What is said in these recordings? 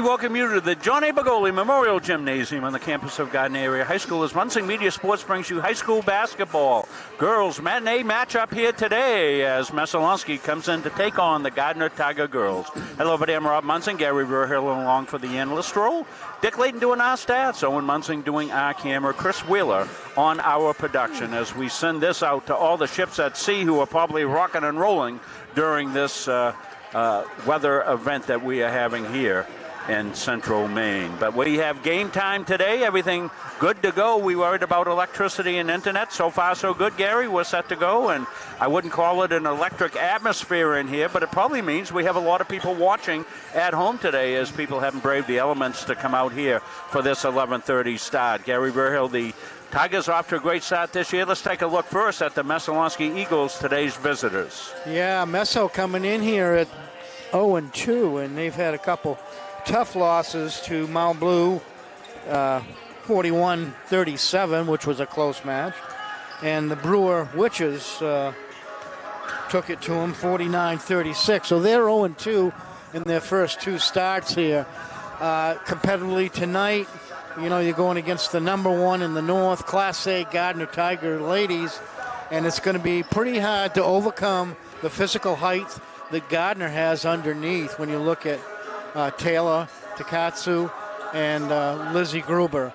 welcome you to the John A. Bagoli Memorial Gymnasium on the campus of Gardiner Area High School as Munsing Media Sports brings you high school basketball. Girls matinee matchup here today as Messalonskee comes in to take on the Gardiner Tiger girls. Hello, everybody. I'm Rob Munsing. Gary Verhill along for the analyst role. Dick Layton doing our stats. Owen Munsing doing our camera. Chris Wheeler on our production as we send this out to all the ships at sea who are probably rocking and rolling during this weather event that we are having here in central Maine. But we have game time today. Everything good to go. We worried about electricity and internet. So far, so good, Gary. We're set to go. And I wouldn't call it an electric atmosphere in here, but it probably means we have a lot of people watching at home today as people haven't braved the elements to come out here for this 11:30 start. Gary Verhill, the Tigers off to a great start this year. Let's take a look first at the Messalonskee Eagles, today's visitors. Yeah, Messo coming in here at 0-2, and they've had a couple tough losses to Mount Blue, 41-37, which was a close match. And the Brewer Witches took it to them 49-36. So they're 0-2 in their first two starts here. Competitively tonight, you know, you're going against the number one in the North, Class A Gardiner Tiger ladies, and it's going to be pretty hard to overcome the physical height that Gardiner has underneath when you look at Taylor Takatsu and Lizzie Gruber.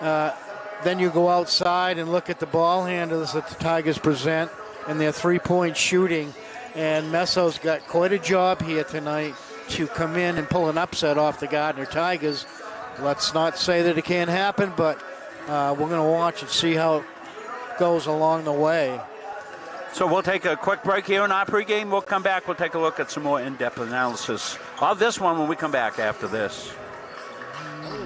Then you go outside and look at the ball handlers that the Tigers present and their three-point shooting. And Messo's got quite a job here tonight to come in and pull an upset off the Gardiner Tigers. Let's not say that it can't happen, but we're going to watch and see how it goes along the way. So we'll take a quick break here in our pregame. We'll come back. We'll take a look at some more in-depth analysis of this one when we come back after this.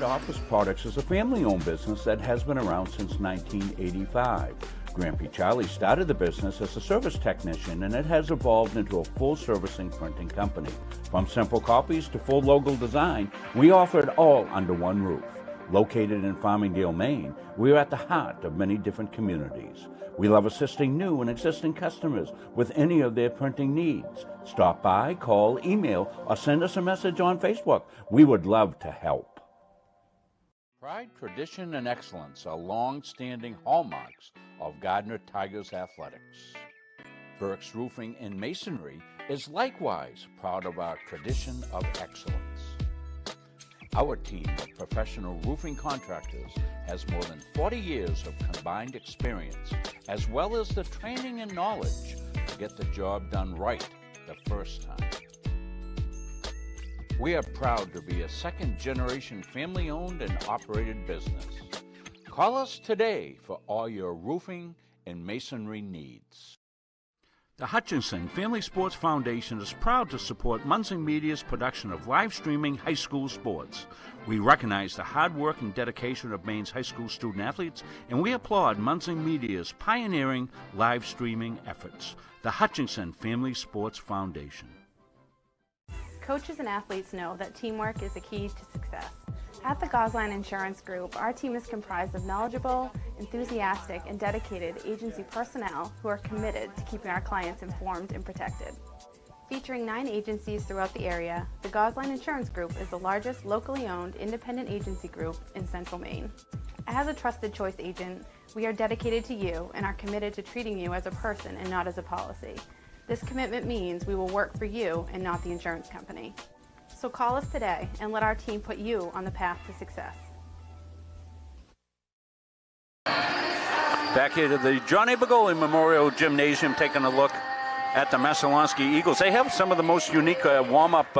Office Products is a family-owned business that has been around since 1985. Grampy Charlie started the business as a service technician, and it has evolved into a full-servicing printing company. From simple copies to full logo design, we offer it all under one roof. Located in Farmingdale, Maine, we are at the heart of many different communities. We love assisting new and existing customers with any of their printing needs. Stop by, call, email, or send us a message on Facebook. We would love to help. Pride, tradition, and excellence are long-standing hallmarks of Gardiner Tigers athletics. Burke's Roofing and Masonry is likewise proud of our tradition of excellence. Our team of professional roofing contractors has more than 40 years of combined experience, as well as the training and knowledge to get the job done right the first time. We are proud to be a second-generation family-owned and operated business. Call us today for all your roofing and masonry needs. The Hutchinson Family Sports Foundation is proud to support Munsing Media's production of live streaming high school sports. We recognize the hard work and dedication of Maine's high school student athletes, and we applaud Munsing Media's pioneering live streaming efforts. The Hutchinson Family Sports Foundation. Coaches and athletes know that teamwork is the key to success. At the Gosline Insurance Group, our team is comprised of knowledgeable, enthusiastic, and dedicated agency personnel who are committed to keeping our clients informed and protected. Featuring 9 agencies throughout the area, the Gosline Insurance Group is the largest locally owned independent agency group in central Maine. As a trusted choice agent, we are dedicated to you and are committed to treating you as a person and not as a policy. This commitment means we will work for you and not the insurance company. So call us today and let our team put you on the path to success. Back here to the John A. Bagoli Memorial Gymnasium, taking a look at the Messalonskee Eagles. They have some of the most unique warm-up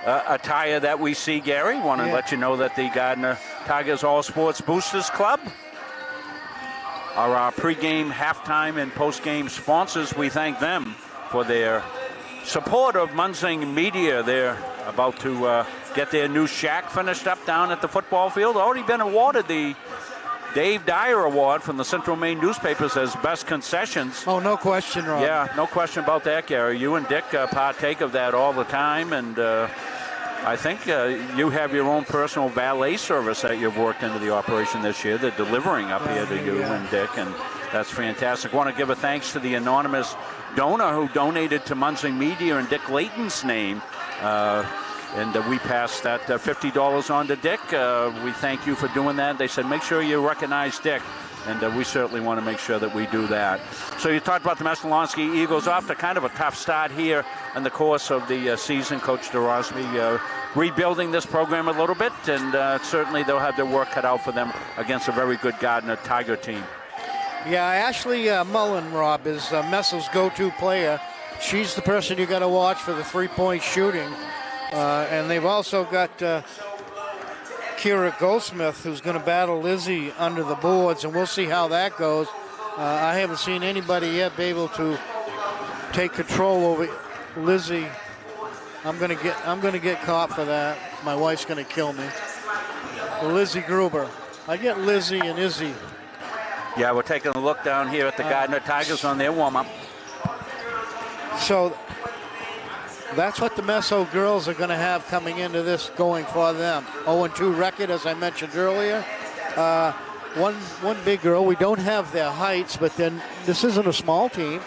attire that we see, Gary. Want to let you know that the Gardiner Tigers All Sports Boosters Club are our pregame, halftime, and postgame sponsors. We thank them for their support of Munsing Media. They're about to get their new shack finished up down at the football field. Already been awarded the Dave Dyer Award from the Central Maine newspapers as best concessions. Oh, no question, Rob. Yeah, no question about that, Gary. You and Dick partake of that all the time, and I think you have your own personal valet service that you've worked into the operation this year. They're delivering up here to you and Dick, and that's fantastic. I want to give a thanks to the anonymous donor who donated to Munsing Media in Dick Layton's name. And we passed that $50 on to Dick. We thank you for doing that. They said, make sure you recognize Dick. And we certainly want to make sure that we do that. So you talked about the Messalonskee Eagles off to kind of a tough start here in the course of the season. Coach DeRosby rebuilding this program a little bit, and certainly they'll have their work cut out for them against a very good Gardiner Tiger team. Yeah, Ashley Mullen, Rob, is Messel's go-to player. She's the person you got to watch for the three-point shooting. And they've also got Kira Goldsmith, who's going to battle Lizzie under the boards, and we'll see how that goes. I haven't seen anybody yet be able to take control over Lizzie. I'm going to get caught for that. My wife's going to kill me. Lizzie Gruber. I get Lizzie and Izzy. Yeah, we're taking a look down here at the Gardiner Tigers on their warm-up. So that's what the Messo girls are going to have coming into this going for them. 0-2 record, as I mentioned earlier. One big girl. We don't have their heights, but then this isn't a small team.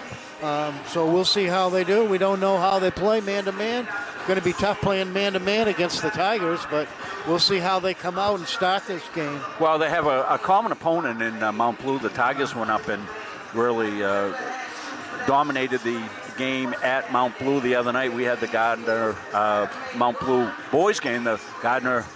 So we'll see how they do. We don't know how they play man-to-man. Going to be tough playing man-to-man against the Tigers, but we'll see how they come out and start this game. Well, they have a common opponent in Mount Blue. The Tigers went up and really dominated the game at Mount Blue the other night. We had the Gardiner Mount Blue boys game. The Gardiner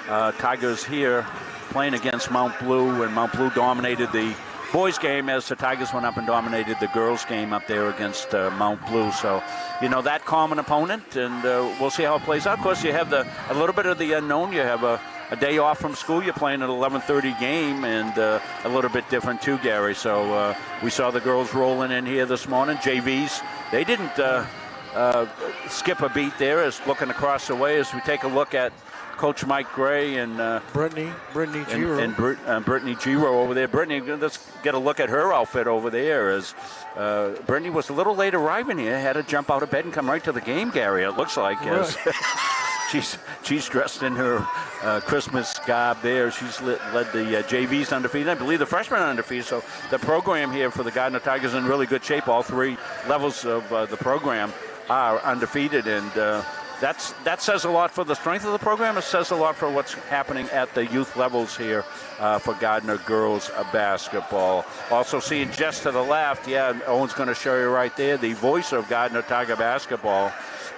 Tigers here playing against Mount Blue, and Mount Blue dominated the boys game as the Tigers went up and dominated the girls game up there against Mount Blue. So, you know, that common opponent, and we'll see how it plays out. Of course, you have a little bit of the unknown. You have a day off from school. You're playing an 11:30 game, and a little bit different too, Gary. So we saw the girls rolling in here this morning. JVs, they didn't skip a beat there as looking across the way as we take a look at Coach Mike Gray and Brittany Giro. And Brittany Giro over there. Brittany, let's get a look at her outfit over there as Brittany was a little late arriving here. Had to jump out of bed and come right to the game, Gary, it looks like. As she's dressed in her Christmas garb there. She's led the JVs undefeated. I believe the freshmen undefeated. So the program here for the Gardiner Tigers is in really good shape. All three levels of the program are undefeated, and that says a lot for the strength of the program. It says a lot for what's happening at the youth levels here for Gardiner girls basketball. Also seeing just to the left, yeah, Owen's going to show you right there, the voice of Gardiner Tiger basketball,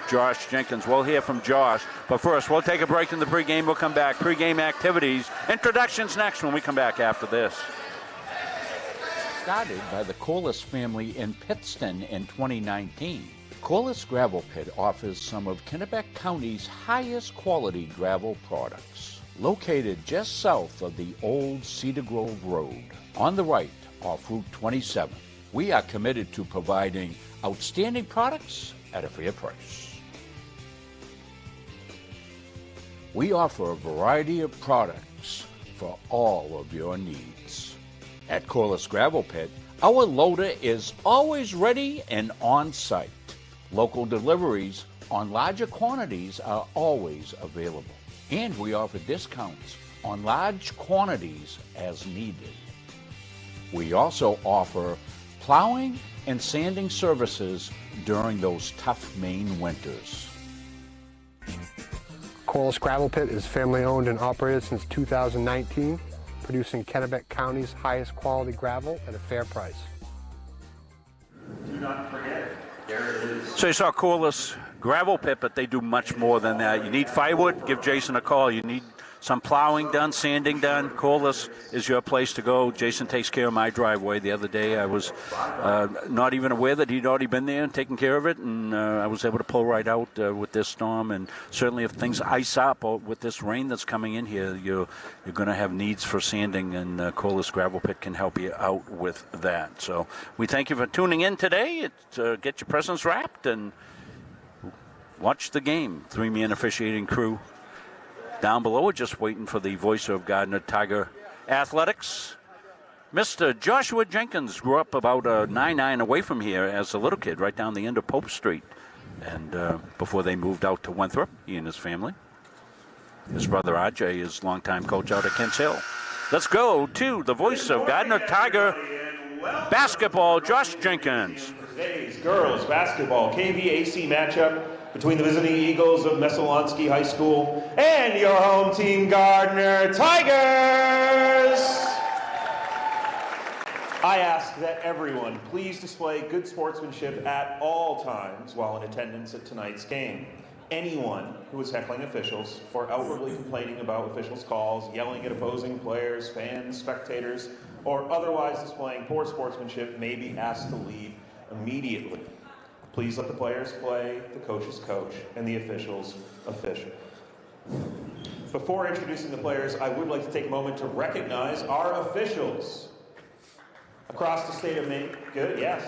Josh Jenkins. We'll hear from Josh. But first, we'll take a break in the pregame. We'll come back. Pregame activities. Introductions next when we come back after this. Started by the Corliss family in Pittston in 2019. Corliss Gravel Pit offers some of Kennebec County's highest quality gravel products. Located just south of the old Cedar Grove Road, on the right off Route 27, we are committed to providing outstanding products at a fair price. We offer a variety of products for all of your needs. At Corliss Gravel Pit, our loader is always ready and on site. Local deliveries on larger quantities are always available. And we offer discounts on large quantities as needed. We also offer plowing and sanding services during those tough Maine winters. Corliss Gravel Pit is family owned and operated since 2019, producing Kennebec County's highest quality gravel at a fair price. Do not forget, there it is. So you saw Corliss Gravel Pit, but they do much more than that. You need firewood, give Jason a call. You need some plowing done, sanding done. Corliss is your place to go. Jason takes care of my driveway. The other day I was not even aware that he'd already been there and taken care of it, and I was able to pull right out with this storm. And certainly if things ice up with this rain that's coming in here, you're going to have needs for sanding, and Corliss Gravel Pit can help you out with that. So we thank you for tuning in today. Get your presents wrapped and watch the game. Three-man officiating crew down below, we're just waiting for the voice of Gardiner Tiger Athletics. Mr. Joshua Jenkins grew up about 9 away from here as a little kid, right down the end of Pope Street. And before they moved out to Winthrop, he and his family. His brother Ajay is longtime coach out at Kents Hill. Let's go to the voice of Gardiner Tiger basketball, Josh Jenkins. Today's girls basketball KVAC matchup between the visiting Eagles of Messalonskee High School and your home team, Gardiner Tigers. I ask that everyone please display good sportsmanship at all times while in attendance at tonight's game. Anyone who is heckling officials for outwardly complaining about officials' calls, yelling at opposing players, fans, spectators, or otherwise displaying poor sportsmanship may be asked to leave immediately. Please let the players play, the coach's coach, and the officials official. Before introducing the players, I would like to take a moment to recognize our officials. Across the state of Maine, good, yes.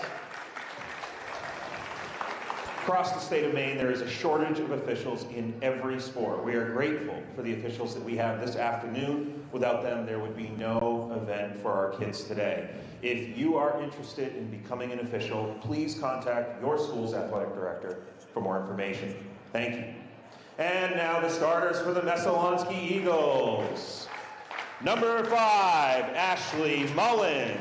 Across the state of Maine, there is a shortage of officials in every sport. We are grateful for the officials that we have this afternoon. Without them, there would be no event for our kids today. If you are interested in becoming an official, please contact your school's athletic director for more information. Thank you. And now the starters for the Messalonskee Eagles. Number 5, Ashley Mullen.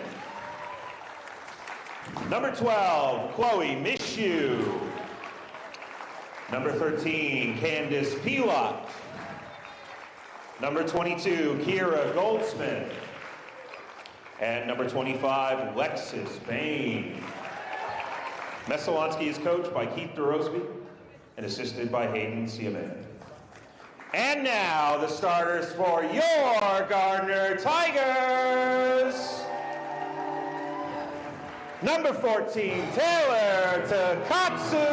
Number 12, Chloe Mishu. Number 13, Candace Pilot. Number 22, Kira Goldsmith. And number 25, Lexis Bain. Messalonskee is coached by Keith DeRosby and assisted by Hayden Siaman. And now the starters for your Gardiner Tigers. Number 14, Taylor Takatsu.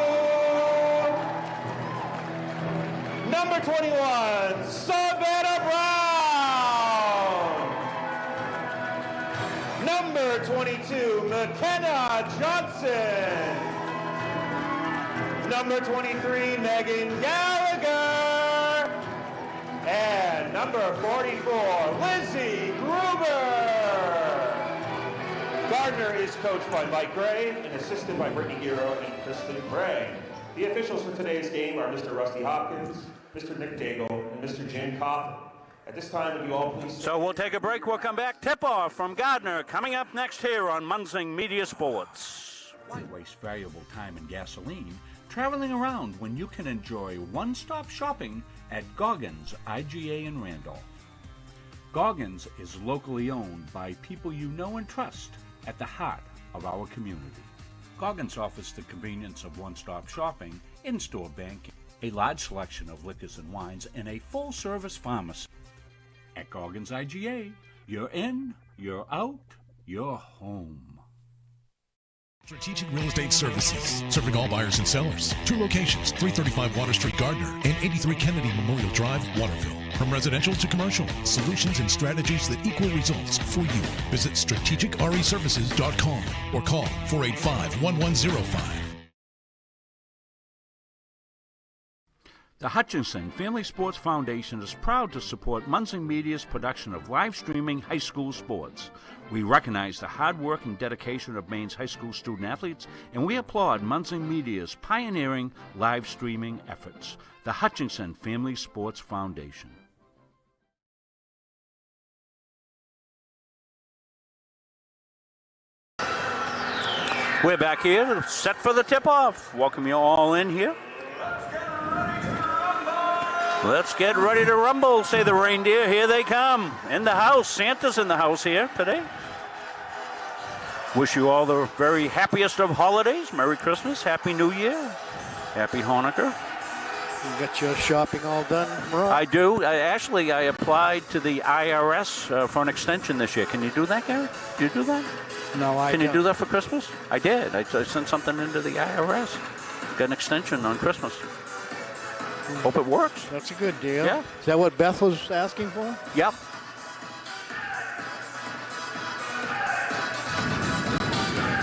Number 21, Savannah Brown. Number 22, McKenna Johnson. Number 23, Megan Gallagher. And number 44, Lizzie Gruber. Gardiner is coached by Mike Gray and assisted by Brittany Giro and Kristen Gray. The officials for today's game are Mr. Rusty Hopkins, Mr. Nick Daigle, and Mr. Jim Coffin. At this time, would you all please... So we'll take a break. We'll come back. Tip-off from Gardiner coming up next here on Munzing Media Sports. Why waste valuable time and gasoline traveling around when you can enjoy one-stop shopping at Goggins IGA in Randolph? Goggins is locally owned by people you know and trust at the heart of our community. Goggins offers the convenience of one-stop shopping, in-store banking, a large selection of liquors and wines, and a full-service pharmacy. At Goggins IGA, you're in, you're out, you're home. Strategic Real Estate Services, serving all buyers and sellers. 2 locations, 335 Water Street, Gardiner, and 83 Kennedy Memorial Drive, Waterville. From residential to commercial, solutions and strategies that equal results for you. Visit strategicreservices.com or call 485-1105. The Hutchinson Family Sports Foundation is proud to support Munzing Media's production of live streaming high school sports. We recognize the hard work and dedication of Maine's high school student athletes, and we applaud Munzing Media's pioneering live streaming efforts. The Hutchinson Family Sports Foundation. We're back here, set for the tip-off. Welcome you all in here. Let's get ready to rumble, say the reindeer. Here they come. In the house. Santa's in the house here today. Wish you all the very happiest of holidays. Merry Christmas. Happy New Year. Happy Hanukkah. You got your shopping all done, Rob? I do. I applied to the IRS for an extension this year. Can you do that, Gary? Do you do that? No, I Can you don't. do that for Christmas? I did. I sent something into the IRS. Got an extension on Christmas. Hope it works. That's a good deal. Yeah. Is that what Beth was asking for? Yep.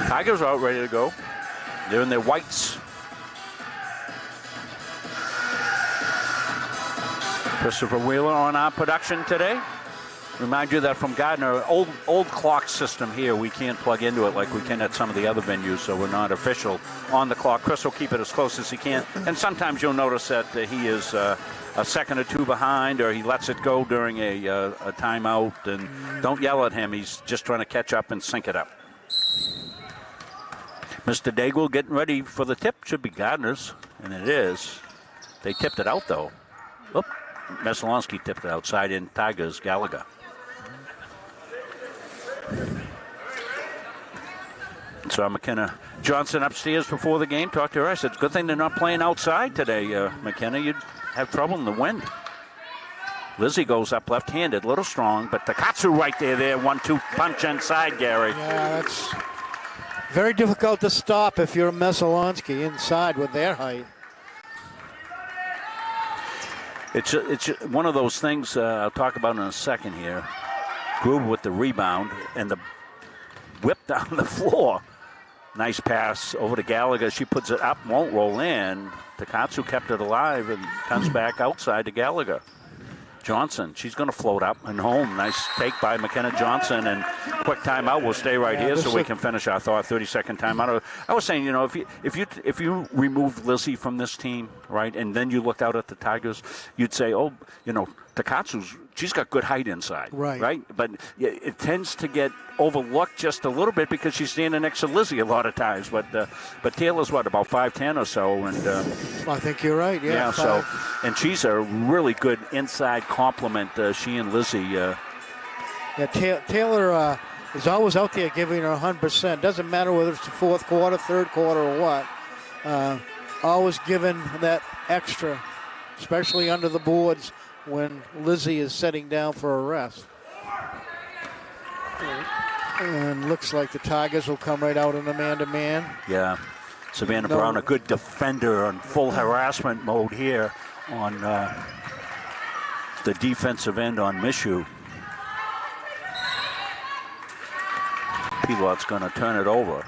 Tigers are out ready to go. They're in their whites. Christopher Wheeler on our production today. Remind you that from Gardiner, old clock system here, we can't plug into it like we can at some of the other venues, so we're not official on the clock. Chris will keep it as close as he can, and sometimes you'll notice that he is a second or two behind, or he lets it go during a timeout, and don't yell at him. He's just trying to catch up and sync it up. Mr. Daigle getting ready for the tip. Should be Gardiner's. And it is. They tipped it out, though. Oop. Messalonskee tipped it outside in Tigers, Gallagher. So McKenna Johnson upstairs before the game talked to her. I said, good thing they're not playing outside today, McKenna. You'd have trouble in the wind. Lizzie goes up left-handed, a little strong, but Takatsu right there, 1-2 punch inside, Gary. Yeah, that's very difficult to stop if you're a Messalonskee inside with their height. It's one of those things I'll talk about in a second here. Gruber with the rebound and the whip down the floor. Nice pass over to Gallagher. She puts it up, won't roll in. Takatsu kept it alive and comes back outside to Gallagher. Johnson, she's going to float up and home. Nice take by McKenna Johnson, and quick timeout. We'll stay right here so we can finish our thought. 30-second timeout. I was saying, if you remove Lizzie from this team, right, and then you looked out at the Tigers, you'd say, Takatsu's, she's got good height inside, right? But it tends to get overlooked just a little bit because she's standing next to Lizzie a lot of times. But Taylor's about 5'10" or so, and I think you're right. Yeah. So, and she's a really good inside complement. She and Lizzie. Taylor is always out there giving her 100%. Doesn't matter whether it's the fourth quarter, third quarter, or what. Always giving that extra, especially under the boards when Lizzie is setting down for a rest. And looks like the Tigers will come right out in a man-to-man. Yeah. Savannah Brown, a good defender on full harassment mode here on the defensive end on Mishu. Pilot's going to turn it over.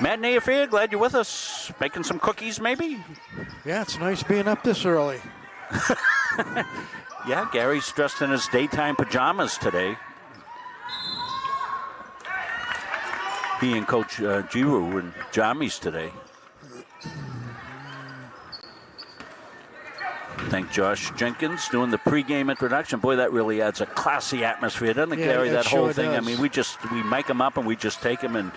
Matinee affair, glad you're with us. Making some cookies, maybe? Yeah, it's nice being up this early. Yeah, Gary's dressed in his daytime pajamas today. He and Coach Giroux were in jammies today. Thank Josh Jenkins doing the pregame introduction. Boy, that really adds a classy atmosphere, doesn't it, Gary? That whole thing. Does. I mean, we make them up and we just take them, and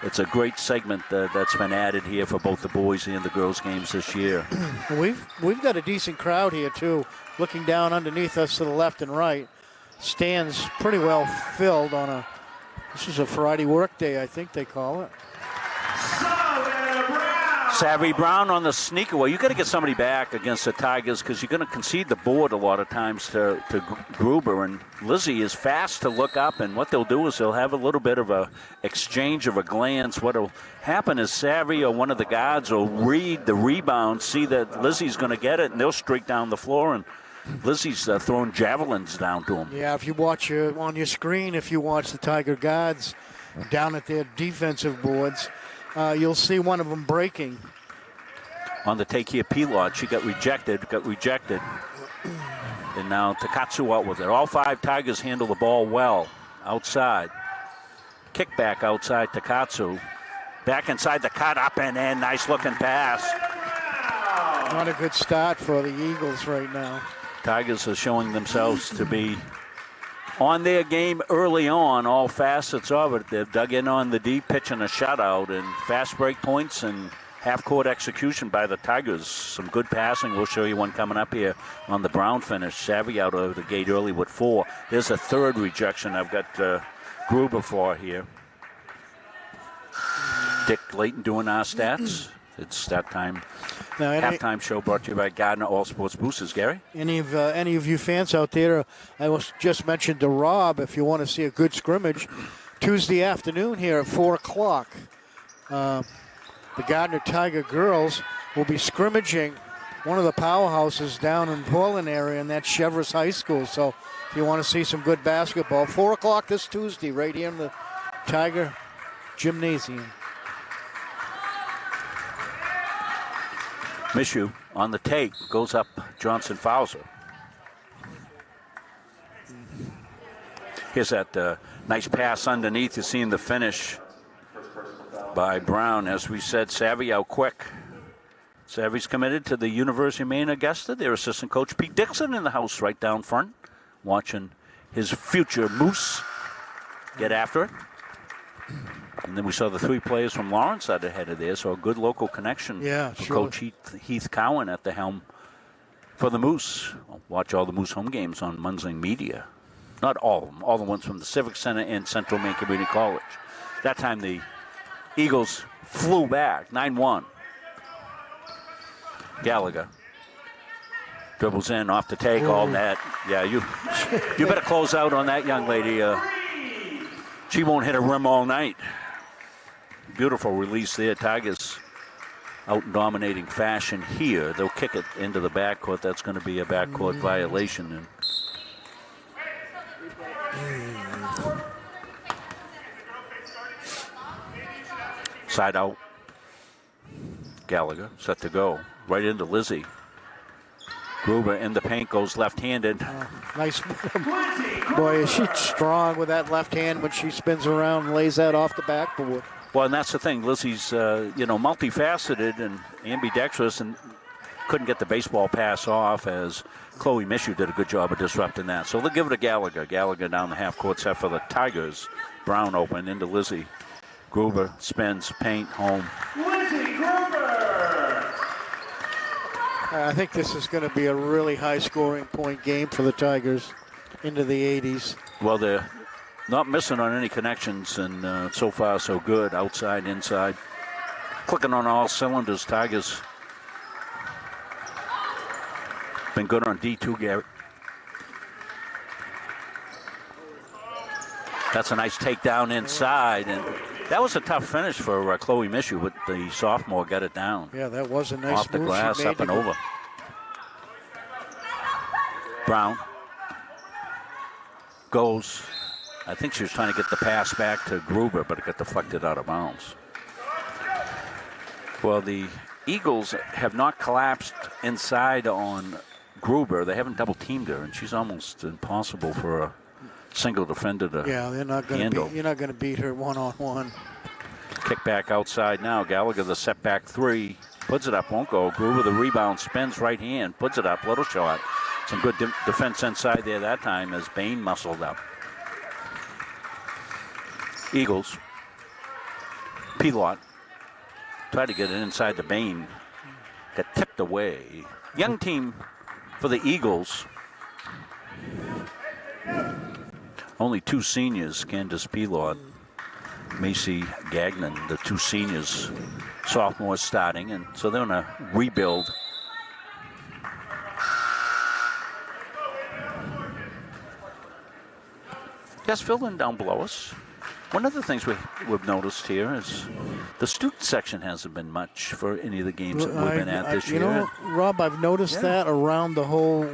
it's a great segment that's been added here for both the boys and the girls games this year. We've got a decent crowd here too. Looking down underneath us to the left and right, stands pretty well filled on this is a Friday work day, I think they call it. Savvy Brown on the sneak away. You got to get somebody back against the Tigers because you're going to concede the board a lot of times to Gruber, and Lizzie is fast to look up, and what they'll do is they'll have a little bit of a exchange of a glance. What will happen is Savvy or one of the guards will read the rebound, see that Lizzie's going to get it, and they'll streak down the floor, and Lizzie's throwing javelins down to him. Yeah, if you watch on your screen, if you watch the Tiger guards down at their defensive boards, you'll see one of them breaking. On the take here, Pilot, she got rejected. And now Takatsu out with it. All five Tigers handle the ball well outside. Kickback outside Takatsu. Back inside the cut, up and in. Nice looking pass. Not a good start for the Eagles right now. Tigers are showing themselves to be on their game early on, all facets of it. They've dug in on the D, pitching a shutout, and fast break points and half-court execution by the Tigers. Some good passing. We'll show you one coming up here on the Brown finish. Savvy out of the gate early with 4. There's a third rejection I've got Gruber for here. Dick Layton doing our stats. It's stat time. Now, halftime show brought to you by Gardiner All Sports Boosters. Gary? Any of you fans out there, I was just mentioned to Rob, if you want to see a good scrimmage, Tuesday afternoon here at 4 o'clock. The Gardiner Tiger girls will be scrimmaging one of the powerhouses down in Portland area, and that's Chevrolet High School. So if you want to see some good basketball, 4 o'clock this Tuesday right here in the Tiger Gymnasium. Mishu on the take, goes up Johnson Fowler. Here's that nice pass underneath. You're seeing the finish by Brown. As we said, Savvy out quick. Savvy's committed to the University of Maine Augusta. Their assistant coach Pete Dixon in the house right down front, watching his future Moose get after it. And then we saw the 3 players from Lawrence that are headed there, so a good local connection. Yeah, for sure. Coach Heath Cowan at the helm for the Moose. Watch all the Moose home games on Munsing Media. Not all of them, all the ones from the Civic Center and Central Maine Community College. That time the Eagles flew back, 9-1. Gallagher dribbles in off the take, all net. Yeah, you better close out on that young lady. She won't hit a rim all night. Beautiful release there. Tigers out in dominating fashion here. They'll kick it into the backcourt. That's going to be a backcourt violation. And side out. Gallagher set to go. Right into Lizzie. Gruber in the paint, goes left-handed. Nice. Boy, is she strong with that left hand when she spins around and lays that off the backboard. Well, and that's the thing. Lizzie's, multifaceted and ambidextrous, and couldn't get the baseball pass off, as Chloe Mishu did a good job of disrupting that. So they'll give it to Gallagher. Gallagher down the half-court set for the Tigers. Brown open into Lizzie. Gruber spins, paint, home. Lizzie Gruber! I think this is going to be a really high-scoring point game for the Tigers into the 80s. Well, they're not missing on any connections, and so far so good. Outside, inside. Clicking on all cylinders. Tigers been good on D2, Gary. That's a nice takedown inside, and that was a tough finish for Chloe Mishu, but the sophomore got it down. Yeah, that was a nice off the move glass, she made up and over. Brown goes. I think she was trying to get the pass back to Gruber, but it got deflected out of bounds. Well, the Eagles have not collapsed inside on Gruber. They haven't double-teamed her, and she's almost impossible for a single defender to they're not going handle. to. You're not going to beat her one-on-one. Kick back outside now. Gallagher, the setback 3. Puts it up, won't go. Gruber, the rebound, spins right hand, puts it up, little shot. Some good defense inside there that time as Bain muscled up. Eagles. Pilot tried to get it inside the Bain. Got tipped away. Young team for the Eagles. Only 2 seniors, Candace Pilot, Macy Gagnon, the 2 seniors, sophomores starting, and so they're in a rebuild. Yes, fill in down below us. One of the things we've noticed here is the student section hasn't been much for any of the games that we've been at this year. You know, Rob, I've noticed that around the whole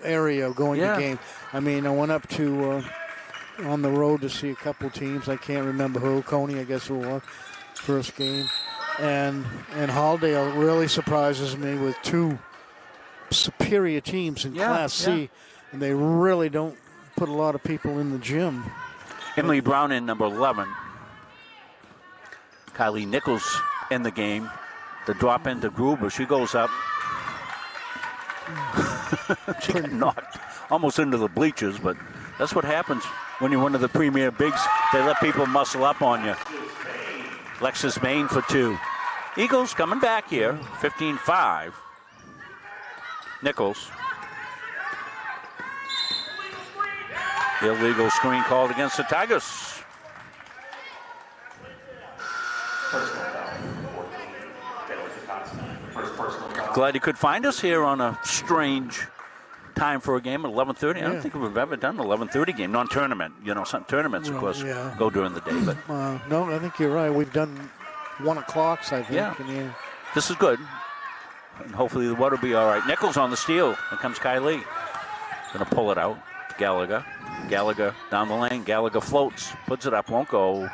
area going to game. I mean, I went up to on the road to see a couple teams. I can't remember who. Coney, I guess, who won first game. And Halldale really surprises me with 2 superior teams in Class C. And they really don't put a lot of people in the gym. Emily Brown in number 11. Kylie Nichols in the game. The drop into Gruber. She goes up. She got knocked almost into the bleachers, but that's what happens when you're one of the premier bigs. They let people muscle up on you. Lexus Main for 2. Eagles coming back here, 15-5. Nichols. Illegal screen called against the Tigers. Glad you could find us here on a strange time for a game at 11:30. I don't think we've ever done an 11:30 game, non-tournament. You know, some tournaments, of course, go during the day. But no, I think you're right. We've done 1 o'clock, I think. Yeah. And this is good. And hopefully the water will be all right. Nichols on the steal. Here comes Kylie. Going to pull it out. Gallagher. Gallagher down the lane. Gallagher floats. Puts it up. Won't go.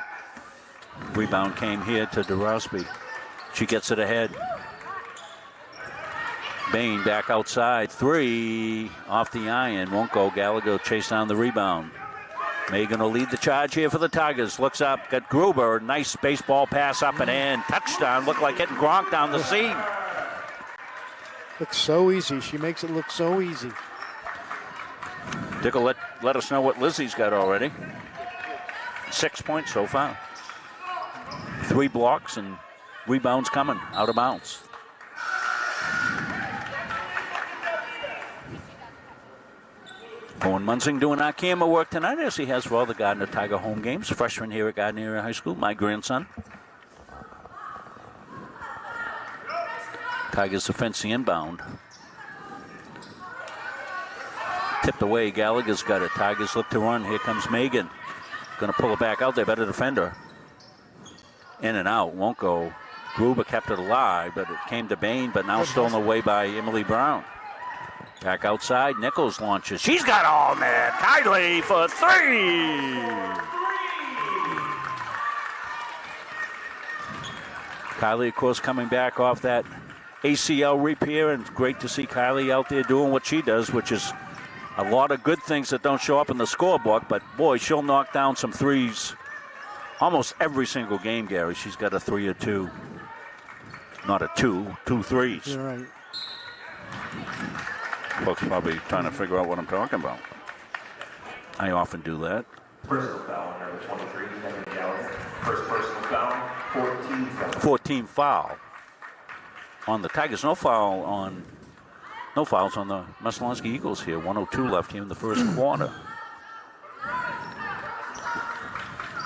Rebound came here to DeRosby. She gets it ahead. Bain back outside. 3 off the iron. Won't go. Gallagher chase down the rebound. May going to lead the charge here for the Tigers. Looks up. Got Gruber. Nice baseball pass up and in. Touchdown. Looked like hitting Gronk down the seam. Looks so easy. She makes it look so easy. Dick will let us know what Lizzie's got already. 6 points so far. 3 blocks and rebounds coming out of bounds. Owen Munzing doing our camera work tonight, as he has for all the Gardiner Tiger home games. Freshman here at Gardiner Area High School, my grandson. Tigers defense the inbound. Tipped away, Gallagher's got it. Tigers look to run. Here comes Megan. Going to pull it back out there, better defender. In and out, won't go. Gruber kept it alive, but it came to Bain, but now stolen away by Emily Brown. Back outside, Nichols launches. She's got all net. Kylie for 3. Kylie, of course, coming back off that ACL repair, and great to see Kylie out there doing what she does, which is a lot of good things that don't show up in the scorebook, but boy, she'll knock down some threes almost every single game, Gary. She's got a 3 or 2. Not a 2 threes. You're right. Folks probably trying to figure out what I'm talking about. I often do that. Personal foul, number 23, Kevin Gallagher. First personal foul, 14 foul. 14 foul on the Tigers. No fouls on the Messalonskee Eagles here. 1:02 left here in the first quarter.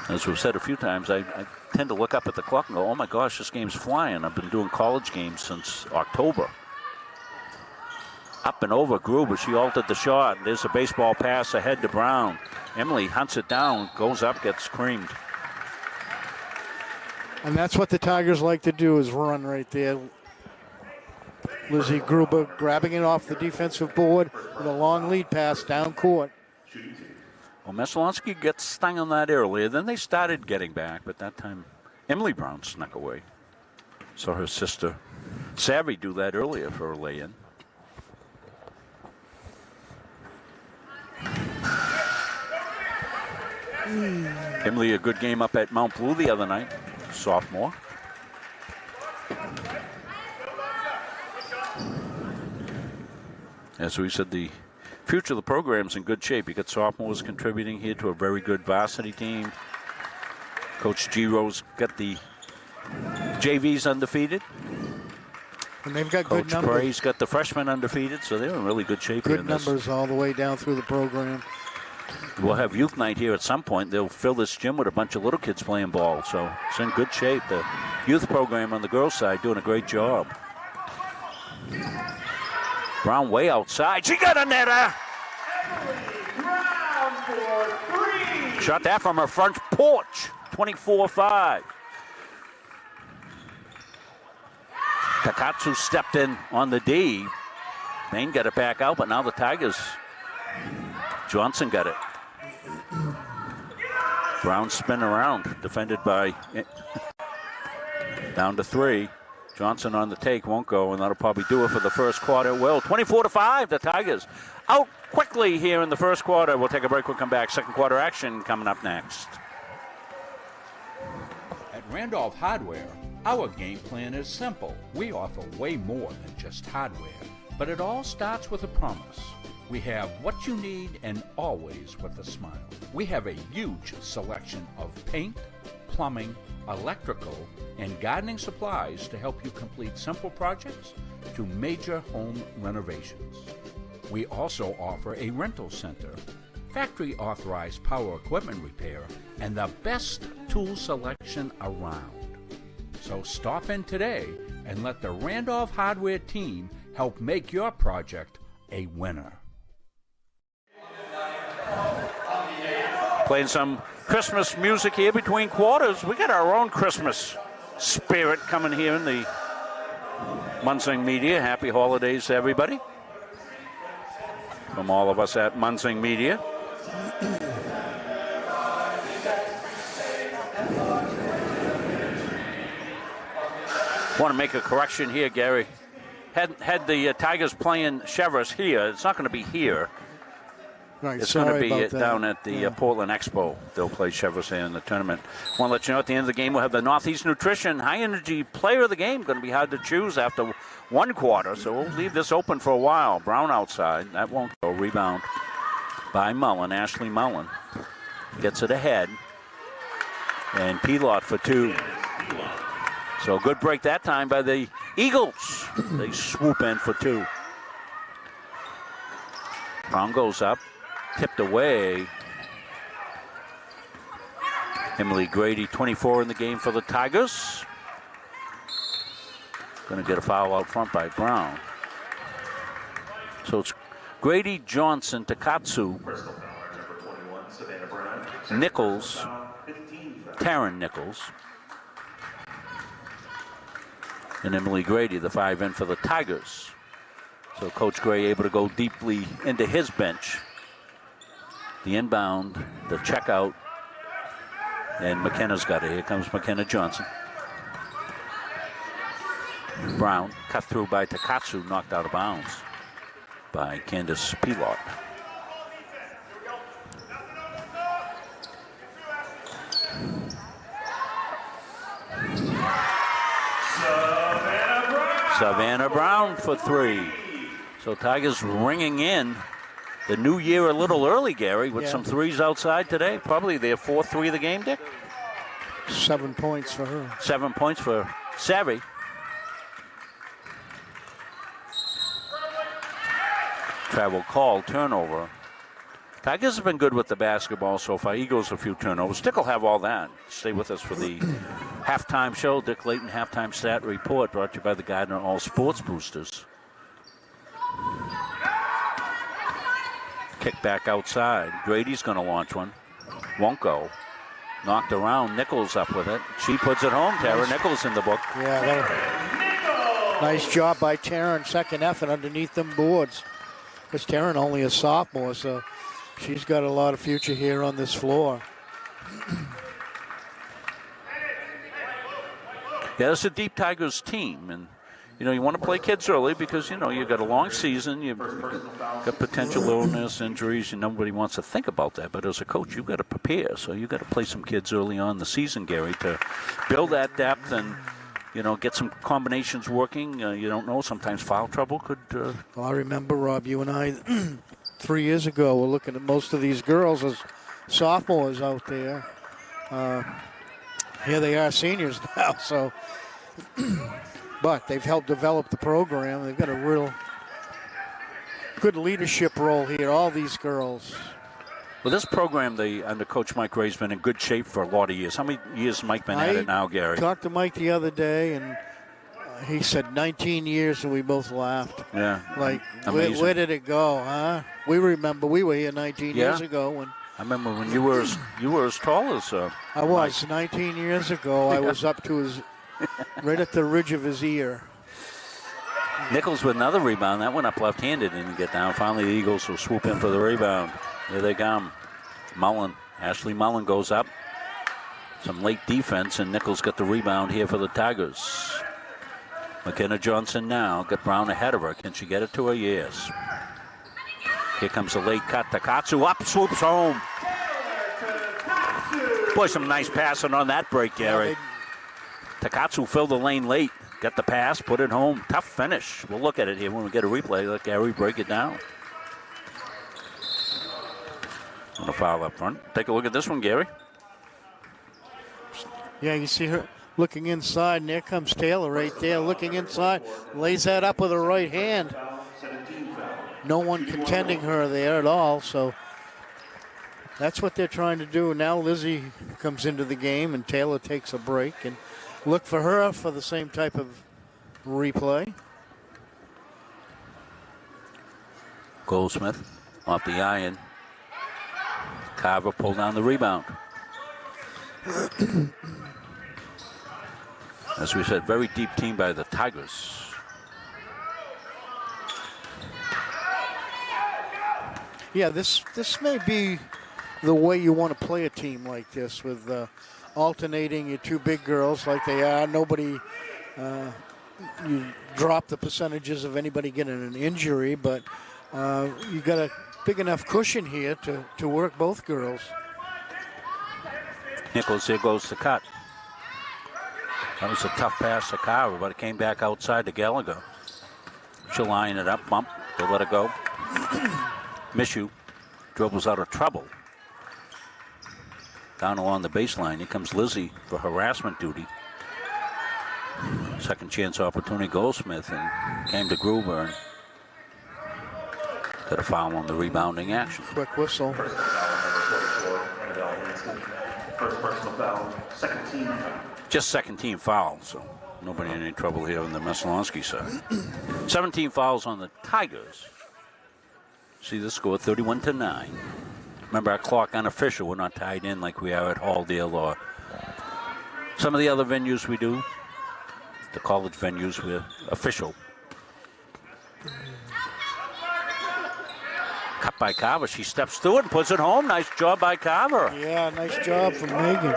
As we've said a few times, I tend to look up at the clock and go, oh my gosh, this game's flying. I've been doing college games since October. Up and over Gruber. She altered the shot. There's a baseball pass ahead to Brown. Emily hunts it down, goes up, gets creamed. And that's what the Tigers like to do, is run right there. Lizzie Gruber grabbing it off the defensive board with a long lead pass down court. Well, Messalonskee gets stung on that earlier. Then they started getting back, but that time Emily Brown snuck away. Saw her sister Savvy do that earlier for a lay-in. Emily, a good game up at Mount Blue the other night, sophomore. As we said, the future of the program's in good shape. You got sophomores contributing here to a very good varsity team. Coach Giro's got the JVs undefeated. And they've got Coach good numbers. Pray's got the freshmen undefeated, so they're in really good shape here. Good numbers all the way down through the program. We'll have youth night here at some point. They'll fill this gym with a bunch of little kids playing ball, so it's in good shape. The youth program on the girls' side doing a great job. Brown way outside. She got a netter. Shot that from her front porch. 24-5. Takatsu stepped in on the D. Maine got it back out, but now the Tigers. Johnson got it. Brown spin around, defended by down to 3. Johnson on the take, won't go, and that'll probably do it for the first quarter. Will 24-5, the Tigers out quickly here in the first quarter. We'll take a break, we'll come back. Second quarter action coming up next. At Randolph Hardware, our game plan is simple. We offer way more than just hardware, but it all starts with a promise. We have what you need and always with a smile. We have a huge selection of paint, plumbing, electrical, and gardening supplies to help you complete simple projects to major home renovations. We also offer a rental center, factory authorized power equipment repair, and the best tool selection around. So stop in today and let the Randolph Hardware team help make your project a winner. Playing some Christmas music here between quarters. We got our own Christmas spirit coming here in the Munzing Media. Happy holidays to everybody. From all of us at Munzing Media. Want to make a correction here, Gary. Had the Tigers playing Chevrolet here, it's not going to be here. Right, it's going to be about down at the Portland Expo. They'll play Chevrolet in the tournament. Want to let you know at the end of the game we'll have the Northeast Nutrition High Energy Player of the Game. Going to be hard to choose after one quarter, so we'll leave this open for a while. Brown outside. That won't go. Rebound by Mullen. Ashley Mullen gets it ahead. And Pilot for 2. So good break that time by the Eagles. They swoop in for 2. Brown goes up, tipped away. Emily Grady, 24 in the game for the Tigers. Going to get a foul out front by Brown. So it's Grady, Johnson, Takatsu, Nichols, Taryn Nichols, and Emily Grady, the 5 in for the Tigers. So Coach Gray able to go deeply into his bench. The inbound, the checkout, and McKenna's got it. Here comes McKenna Johnson. Brown cut through by Takatsu, knocked out of bounds by Candace Pilot. Savannah Brown for 3. So Tigers ringing in the new year a little early, Gary, with some threes outside today. Probably their 4th 3 of the game, Dick. 7 points for her. 7 points for Savvy. Travel call, turnover. Tigers have been good with the basketball so far. Eagles a few turnovers. Dick will have all that. Stay with us for the halftime show. Dick Layton halftime stat report brought to you by the Gardiner All Sports Boosters. Kick back outside. Grady's going to launch one. Won't go. Knocked around. Nichols up with it. She puts it home. Tara Nichols in the book. Yeah, nice job by Taryn. Second effort underneath them boards. Because Taryn only a sophomore, so she's got a lot of future here on this floor. Yeah, it's a deep Tigers team, and you want to play kids early because you've got a long season, you've got potential illness, injuries, and nobody wants to think about that. But as a coach, you've got to prepare, so you've got to play some kids early on in the season, Gary, to build that depth and get some combinations working. You don't know. Sometimes foul trouble could. Well, I remember, Rob, you and I 3 years ago were looking at most of these girls as sophomores out there. Here they are seniors now. So, but they've helped develop the program. They've got a real good leadership role here. All these girls. Well, this program, under Coach Mike Ray's been in good shape for a lot of years. How many years Mike been at it now, Gary? I talked to Mike the other day, and he said 19 years, and we both laughed. Yeah. Like, where did it go, huh? We remember we were here 19 years ago. When I remember when you were as tall as I was. Mike. 19 years ago, I was up to right at the ridge of his ear. Nichols with another rebound. That went up left-handed and didn't get down. Finally, the Eagles will swoop in for the rebound. Here they come. Mullen. Ashley Mullen goes up. Some late defense, and Nichols got the rebound here for the Tigers. McKenna Johnson now got Brown ahead of her. Can she get it to her? Yes. Here comes a late cut. Takatsu up, swoops home. Boy, some nice passing on that break, Gary. Takatsu filled the lane late. Got the pass, put it home. Tough finish. We'll look at it here when we get a replay. Let Gary break it down. On a foul up front. Take a look at this one, Gary. Yeah, you see her looking inside, and there comes Taylor right there looking inside. Lays that up with her right hand. No one contending her there at all, so that's what they're trying to do. Now Lizzie comes into the game, and Taylor takes a break, and look for her for the same type of replay. Goldsmith off the iron. Carver pulled down the rebound. As we said, very deep team by the Tigers. Yeah, this may be the way you want to play a team like this, with alternating your two big girls like they are. Nobody, you drop the percentages of anybody getting an injury, but you got a big enough cushion here to work both girls. Nichols here goes to cut. That was a tough pass to Carver, but it came back outside to Gallagher. She'll line it up, bump, they'll let it go. Mishu dribbles out of trouble. Down along the baseline, here comes Lizzie for harassment duty. Second chance opportunity, Goldsmith, and came to Gruber and got a foul on the rebounding action. Quick whistle. First personal foul, second team foul. Just second team foul, so nobody in any trouble here on the Messalonskee side. 17 fouls on the Tigers. See the score, 31-9. Remember, our clock unofficial. We're not tied in like we are at Halldale or some of the other venues we do. The college venues, we're official. Cut by Carver. She steps through it and puts it home. Nice job by Carver. Yeah, nice job from Megan.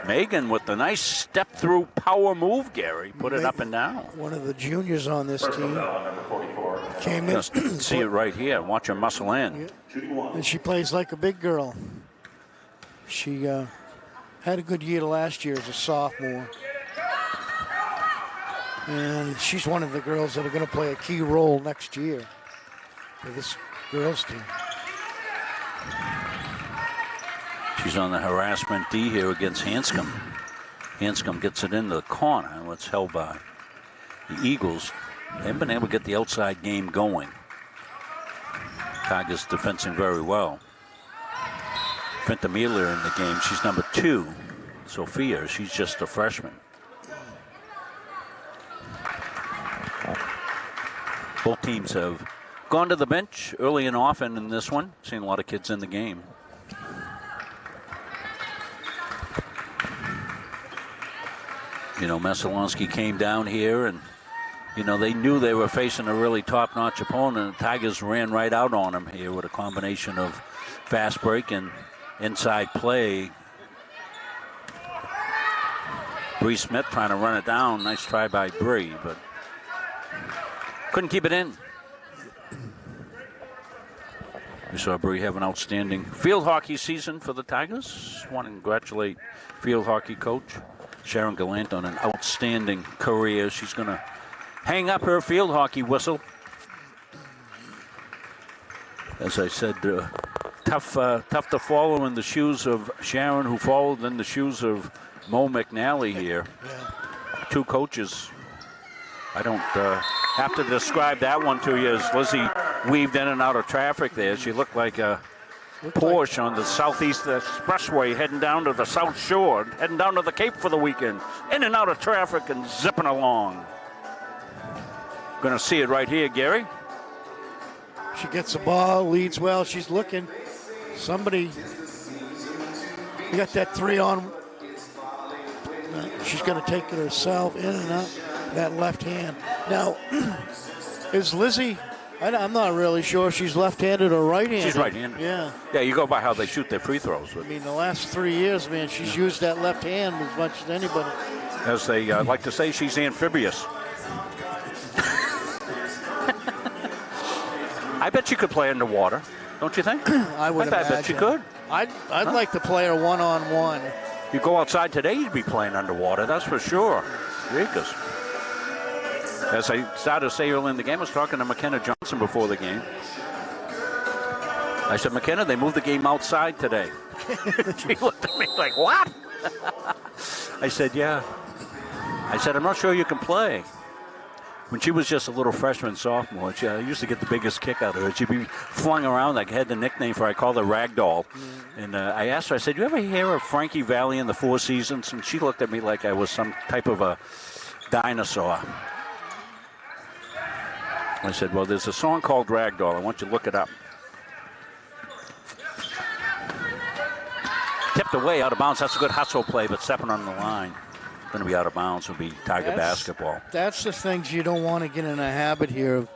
Megan with the nice step-through power move, Gary. Put it up and down. One of the juniors on this team came in. Just see it right here. Watch her muscle in. Yeah. And she plays like a big girl. She had a good year last year as a sophomore. And she's one of the girls that are going to play a key role next year for this girls team. She's on the harassment D here against Hanscom. Hanscom gets it into the corner, and it's held by the Eagles. They haven't been able to get the outside game going. Tigers defending very well. Ventimiglia in the game. She's number 2. Sophia, she's just a freshman. Both teams have gone to the bench early and often in this one. Seen a lot of kids in the game. You know, Messalonskee came down here and, you know, they knew they were facing a really top-notch opponent. The Tigers ran right out on them here with a combination of fast break and inside play. Bree Smith trying to run it down. Nice try by Bree, but couldn't keep it in. We saw Bree have an outstanding field hockey season for the Tigers. Want to congratulate field hockey coach Sharon Gallant on an outstanding career. She's going to hang up her field hockey whistle. As I said, tough to follow in the shoes of Sharon, who followed in the shoes of Mo McNally here. Yeah. Two coaches. I don't have to describe that one to you as Lizzie weaved in and out of traffic there. She looked like a Porsche on the Southeast Expressway heading down to the South Shore, heading down to the Cape for the weekend. In and out of traffic and zipping along. Going to see it right here, Gary. She gets the ball, leads well. She's looking. Somebody. You got that 3-on. She's going to take it herself in and out that left hand. Now, is Lizzie, I'm not really sure if she's left-handed or right-handed. She's right-handed. Yeah. Yeah, you go by how they shoot their free throws. I mean, the last 3 years, man, she's used that left hand as much as anybody. As they like to say, she's amphibious. I bet you could play underwater, don't you think? I bet you could. I'd like to play her one-on-one. You go outside today, you'd be playing underwater, that's for sure. Rikas. As I started to say early in the game, I was talking to McKenna Johnson before the game. I said, McKenna, they moved the game outside today. She looked at me like, what? I said, yeah. I said, I'm not sure you can play. When she was just a little freshman, sophomore, I used to get the biggest kick out of her. She'd be flung around. I had the nickname for her. I called her Ragdoll. And I asked her, I said, you ever hear of Frankie Valli in the Four Seasons? And she looked at me like I was some type of a dinosaur. I said, well, there's a song called Ragdoll. I want you to look it up. Tipped away, out of bounds. That's a good hustle play, but stepping on the line. Going to be out of bounds. Will be Tiger basketball. That's the things you don't want to get in a habit here of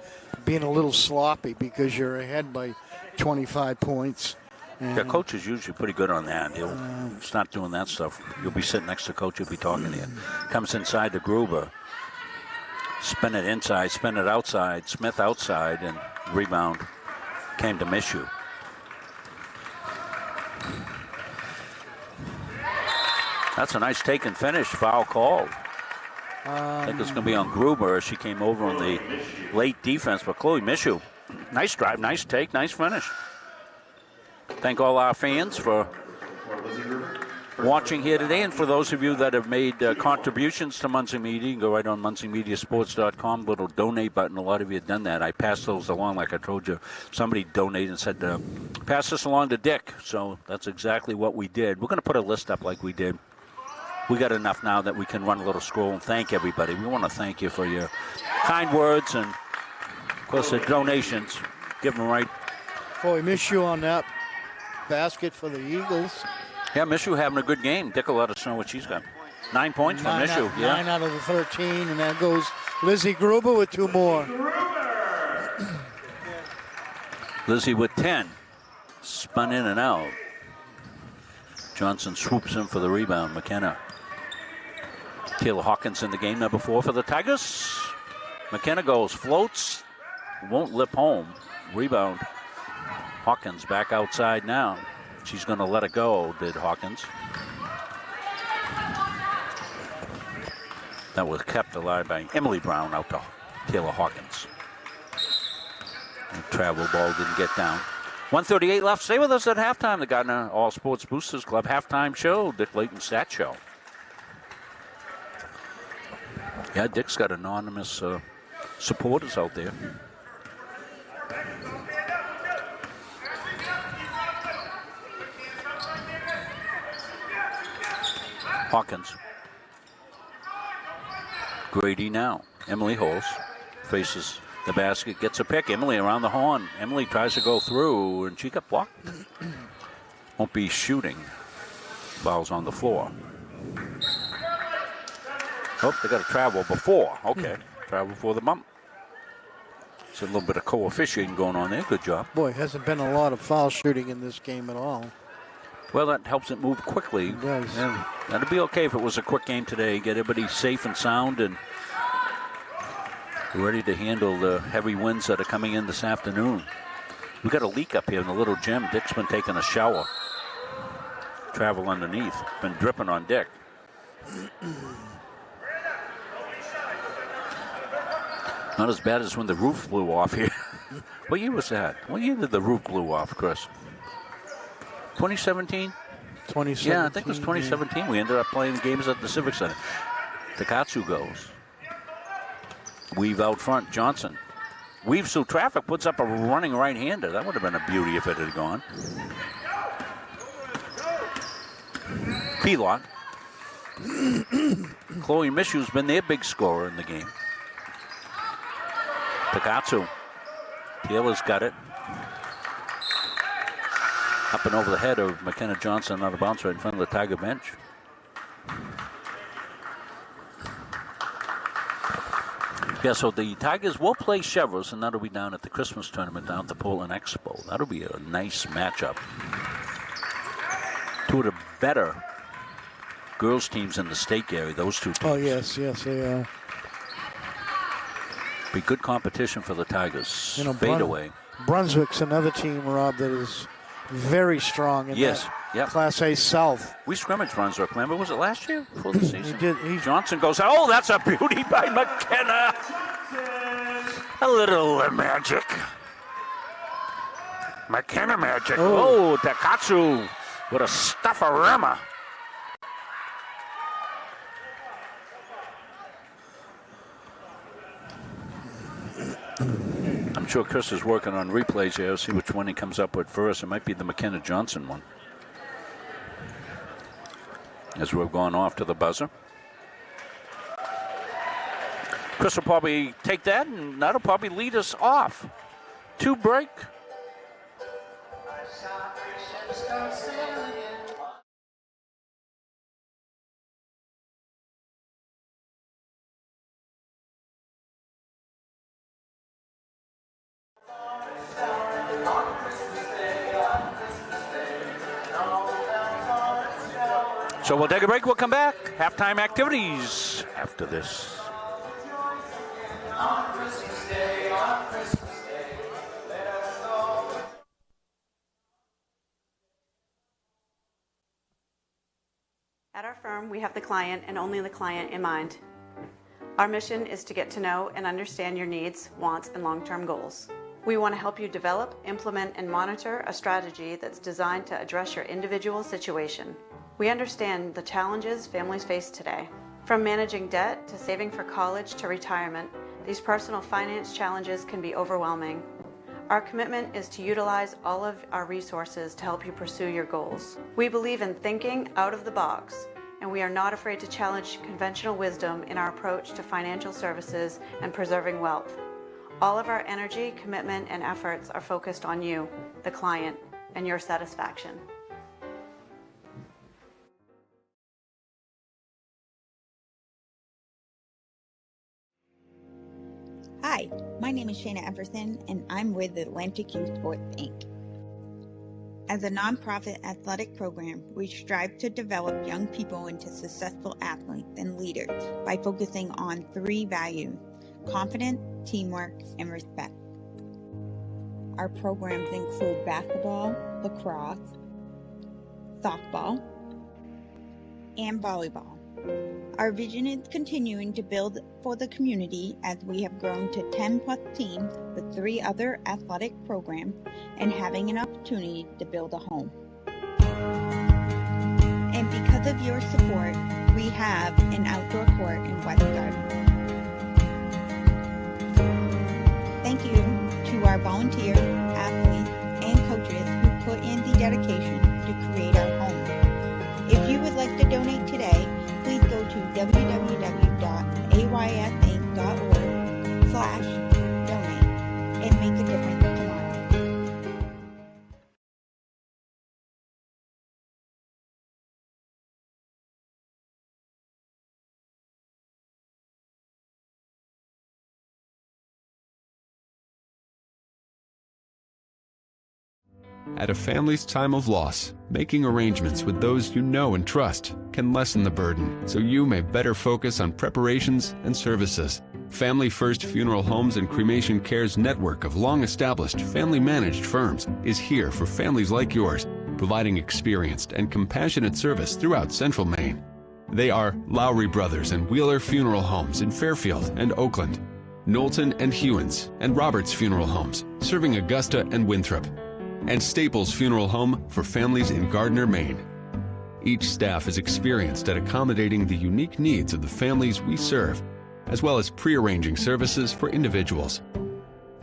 being a little sloppy because you're ahead by 25 points. The coach is usually pretty good on that. He'll start doing that stuff. You'll be sitting next to coach. He'll be talking to you. Comes inside to Gruber. Spin it inside, spin it outside. Smith outside, and rebound came to Mishu. That's a nice take and finish. Foul called. I think it's going to be on Gruber as she came over on the late defense. But Chloe Mishu, nice drive, nice take, nice finish. Thank all our fans for watching here today. And for those of you that have made contributions to Muncie Media, you can go right on munciemediasports.com, little donate button. A lot of you have done that. I passed those along, like I told you. Somebody donated and said, pass this along to Dick. So that's exactly what we did. We're going to put a list up like we did. We got enough now that we can run a little scroll and thank everybody. We want to thank you for your kind words and, of course, the donations. Give them right. Boy, miss you on that basket for the Eagles. Yeah, Mishu having a good game. Dick will let us know what she's got. 9 points from Mishu. 9 out of the 13, and that goes Lizzie Gruber with 2 more. Lizzie with 10. Spun in and out. Johnson swoops in for the rebound. McKenna. Taylor Hawkins in the game, number 4 for the Tigers. McKenna goes, floats, won't lip home. Rebound. Hawkins back outside now. She's going to let it go, did Hawkins. That was kept alive by Emily Brown out to Taylor Hawkins. The travel ball didn't get down. 1:38 left. Stay with us at halftime. The Gardiner All Sports Boosters Club halftime show. Dick Layton Stat Show. Yeah, Dick's got anonymous supporters out there. Hawkins. Grady now. Emily Holz faces the basket, gets a pick. Emily around the horn. Emily tries to go through, and she got blocked. Won't be shooting. Ball's on the floor. Oh, they got to travel before. Okay, travel before the bump. It's a little bit of co-officiating going on there. Good job. Boy, hasn't been a lot of foul shooting in this game at all. Well, that helps it move quickly. It does. Yeah, that'd be okay if it was a quick game today. Get everybody safe and sound and ready to handle the heavy winds that are coming in this afternoon. We got a leak up here in the little gym. Dick's been taking a shower. Travel underneath. Been dripping on Dick. Not as bad as when the roof blew off here. What year was that? What year did the roof blew off, Chris? 2017? 2017. Yeah, I think it was 2017. We ended up playing games at the Civic Center. Takatsu goes. Weave out front, Johnson. Weaves through traffic, puts up a running right-hander. That would have been a beauty if it had gone. Pilot. Chloe Mishu's been their big scorer in the game. Takatsu. Taylor's got it. Up and over the head of McKenna Johnson, out of bounds right in front of the Tiger bench. Yeah, so the Tigers will play Chevrolet, and that'll be down at the Christmas tournament down at the Portland Expo. That'll be a nice matchup. Two of the better girls teams in the state area, those two teams. Oh, yes, they are. Be good competition for the Tigers. You know, Fade away. Brunswick's another team, Rob, that is very strong in that Class A South. We scrimmaged Brunswick, remember? Was it last year before the season? He did. Johnson goes, oh, that's a beauty by McKenna. A little magic. McKenna magic. Oh, Takatsu with a stuff-a-rama. I'm sure Chris is working on replays here. See which one he comes up with first. It might be the McKenna Johnson one. As we've gone off to the buzzer. Chris will probably take that, and that'll probably lead us off to break. So we'll take a break. We'll come back. Halftime activities after this. At our firm, we have the client and only the client in mind. Our mission is to get to know and understand your needs, wants, and long-term goals. We want to help you develop, implement, and monitor a strategy that's designed to address your individual situation. We understand the challenges families face today. From managing debt to saving for college to retirement, these personal finance challenges can be overwhelming. Our commitment is to utilize all of our resources to help you pursue your goals. We believe in thinking out of the box, and we are not afraid to challenge conventional wisdom in our approach to financial services and preserving wealth. All of our energy, commitment, and efforts are focused on you, the client, and your satisfaction. Hi, my name is Shayna Everson, and I'm with the Atlantic Youth Sports, Inc. As a nonprofit athletic program, we strive to develop young people into successful athletes and leaders by focusing on 3 values: confidence, teamwork, and respect. Our programs include basketball, lacrosse, softball, and volleyball. Our vision is continuing to build for the community as we have grown to 10+ teams with 3 other athletic programs and having an opportunity to build a home. And because of your support, we have an outdoor court in West Gardiner. Thank you to our volunteers, athletes, and coaches who put in the dedication to create our home. If you would like to donate today, please go to www.aysinc.org/donate and make a difference tomorrow. At a family's time of loss, making arrangements with those you know and trust can lessen the burden, so you may better focus on preparations and services. Family First Funeral Homes and Cremation Care's network of long-established, family-managed firms is here for families like yours, providing experienced and compassionate service throughout Central Maine. They are Lowry Brothers and Wheeler Funeral Homes in Fairfield and Oakland, Knowlton and Hewins and Roberts Funeral Homes, serving Augusta and Winthrop, and Staples Funeral Home for families in Gardiner, Maine. Each staff is experienced at accommodating the unique needs of the families we serve, as well as pre-arranging services for individuals.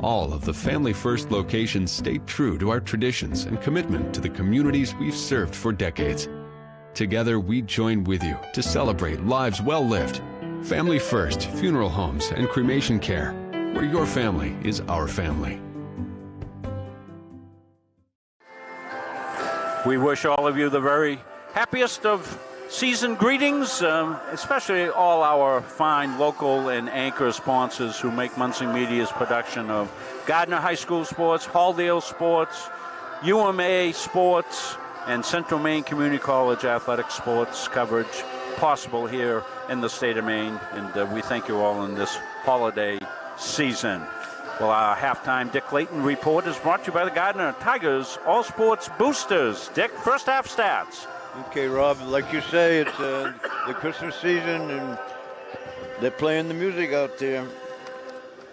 All of the Family First locations stay true to our traditions and commitment to the communities we've served for decades. Together, we join with you to celebrate lives well lived. Family First Funeral Homes and Cremation Care, where your family is our family. We wish all of you the very happiest of season greetings, especially all our fine local and anchor sponsors who make Muncie Media's production of Gardiner High School sports, Halldale sports, UMA sports, and Central Maine Community College athletic sports coverage possible here in the state of Maine. And we thank you all in this holiday season. Well, our halftime Dick Layton report is brought to you by the Gardiner Tigers All Sports Boosters. Dick, first half stats. Okay, Rob, like you say, it's the Christmas season, and they're playing the music out there.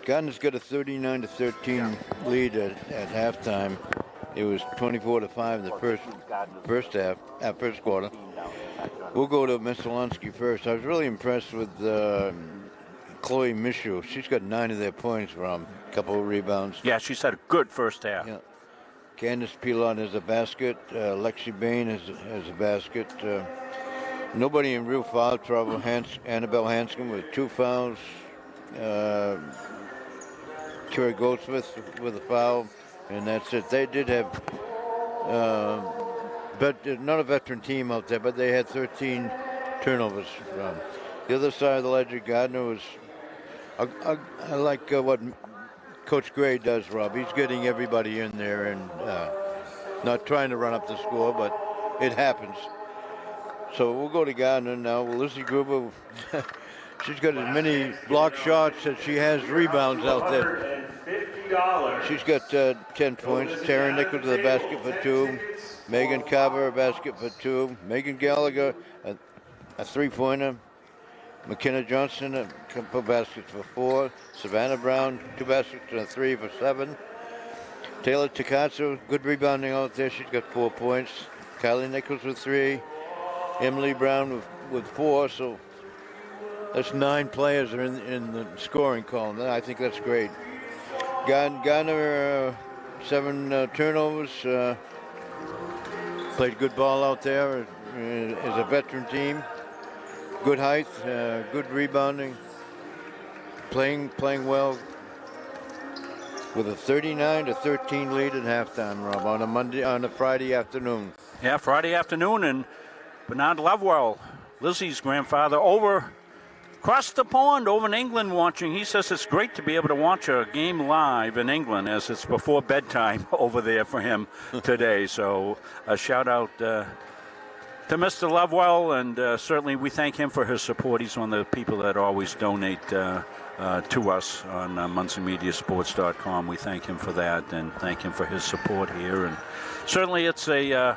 Gardiner's got a 39-13 lead at halftime. It was 24-5 in the first quarter. We'll go to Messalonskee first. I was really impressed with Chloe Mishu. She's got 9 of their points, from a couple of rebounds. Yeah, she's had a good first half. Yeah. Candace Pilon has a basket. Lexi Bain has a basket. Nobody in real foul trouble. Annabelle Hanscom with 2 fouls. Kerry Goldsmith with a foul. And that's it. They did have, but not a veteran team out there, but they had 13 turnovers. The other side of the ledger, Gardiner was, I like what Coach Gray does, Rob. He's getting everybody in there and not trying to run up the score, but it happens. So we'll go to Gardiner now. Lizzie Gruber, she's got as many block shots as she has rebounds out there. She's got 10 points. Tara Nichols with a basket for 2. Megan Carver a basket for 2. Megan Gallagher a 3-pointer. McKenna Johnson a couple baskets for 4. Savannah Brown 2 baskets and a 3 for 7. Taylor Takatsu, good rebounding out there. She's got 4 points. Kylie Nichols with 3. Emily Brown with 4. So that's 9 players are in the scoring column. I think that's great. Gardiner, 7 turnovers. Played good ball out there as a veteran team. Good height, good rebounding. Playing well. With a 39-13 lead at halftime, Rob, on a Friday afternoon. Yeah, Friday afternoon, and Bernard Lovewell, Lizzie's grandfather, across the pond over in England watching. He says it's great to be able to watch a game live in England as it's before bedtime over there for him today. So a shout out to Mr. Lovewell, and certainly we thank him for his support. He's one of the people that always donate to us on MunsonMediaSports.com. We thank him for that and thank him for his support here. And certainly it's a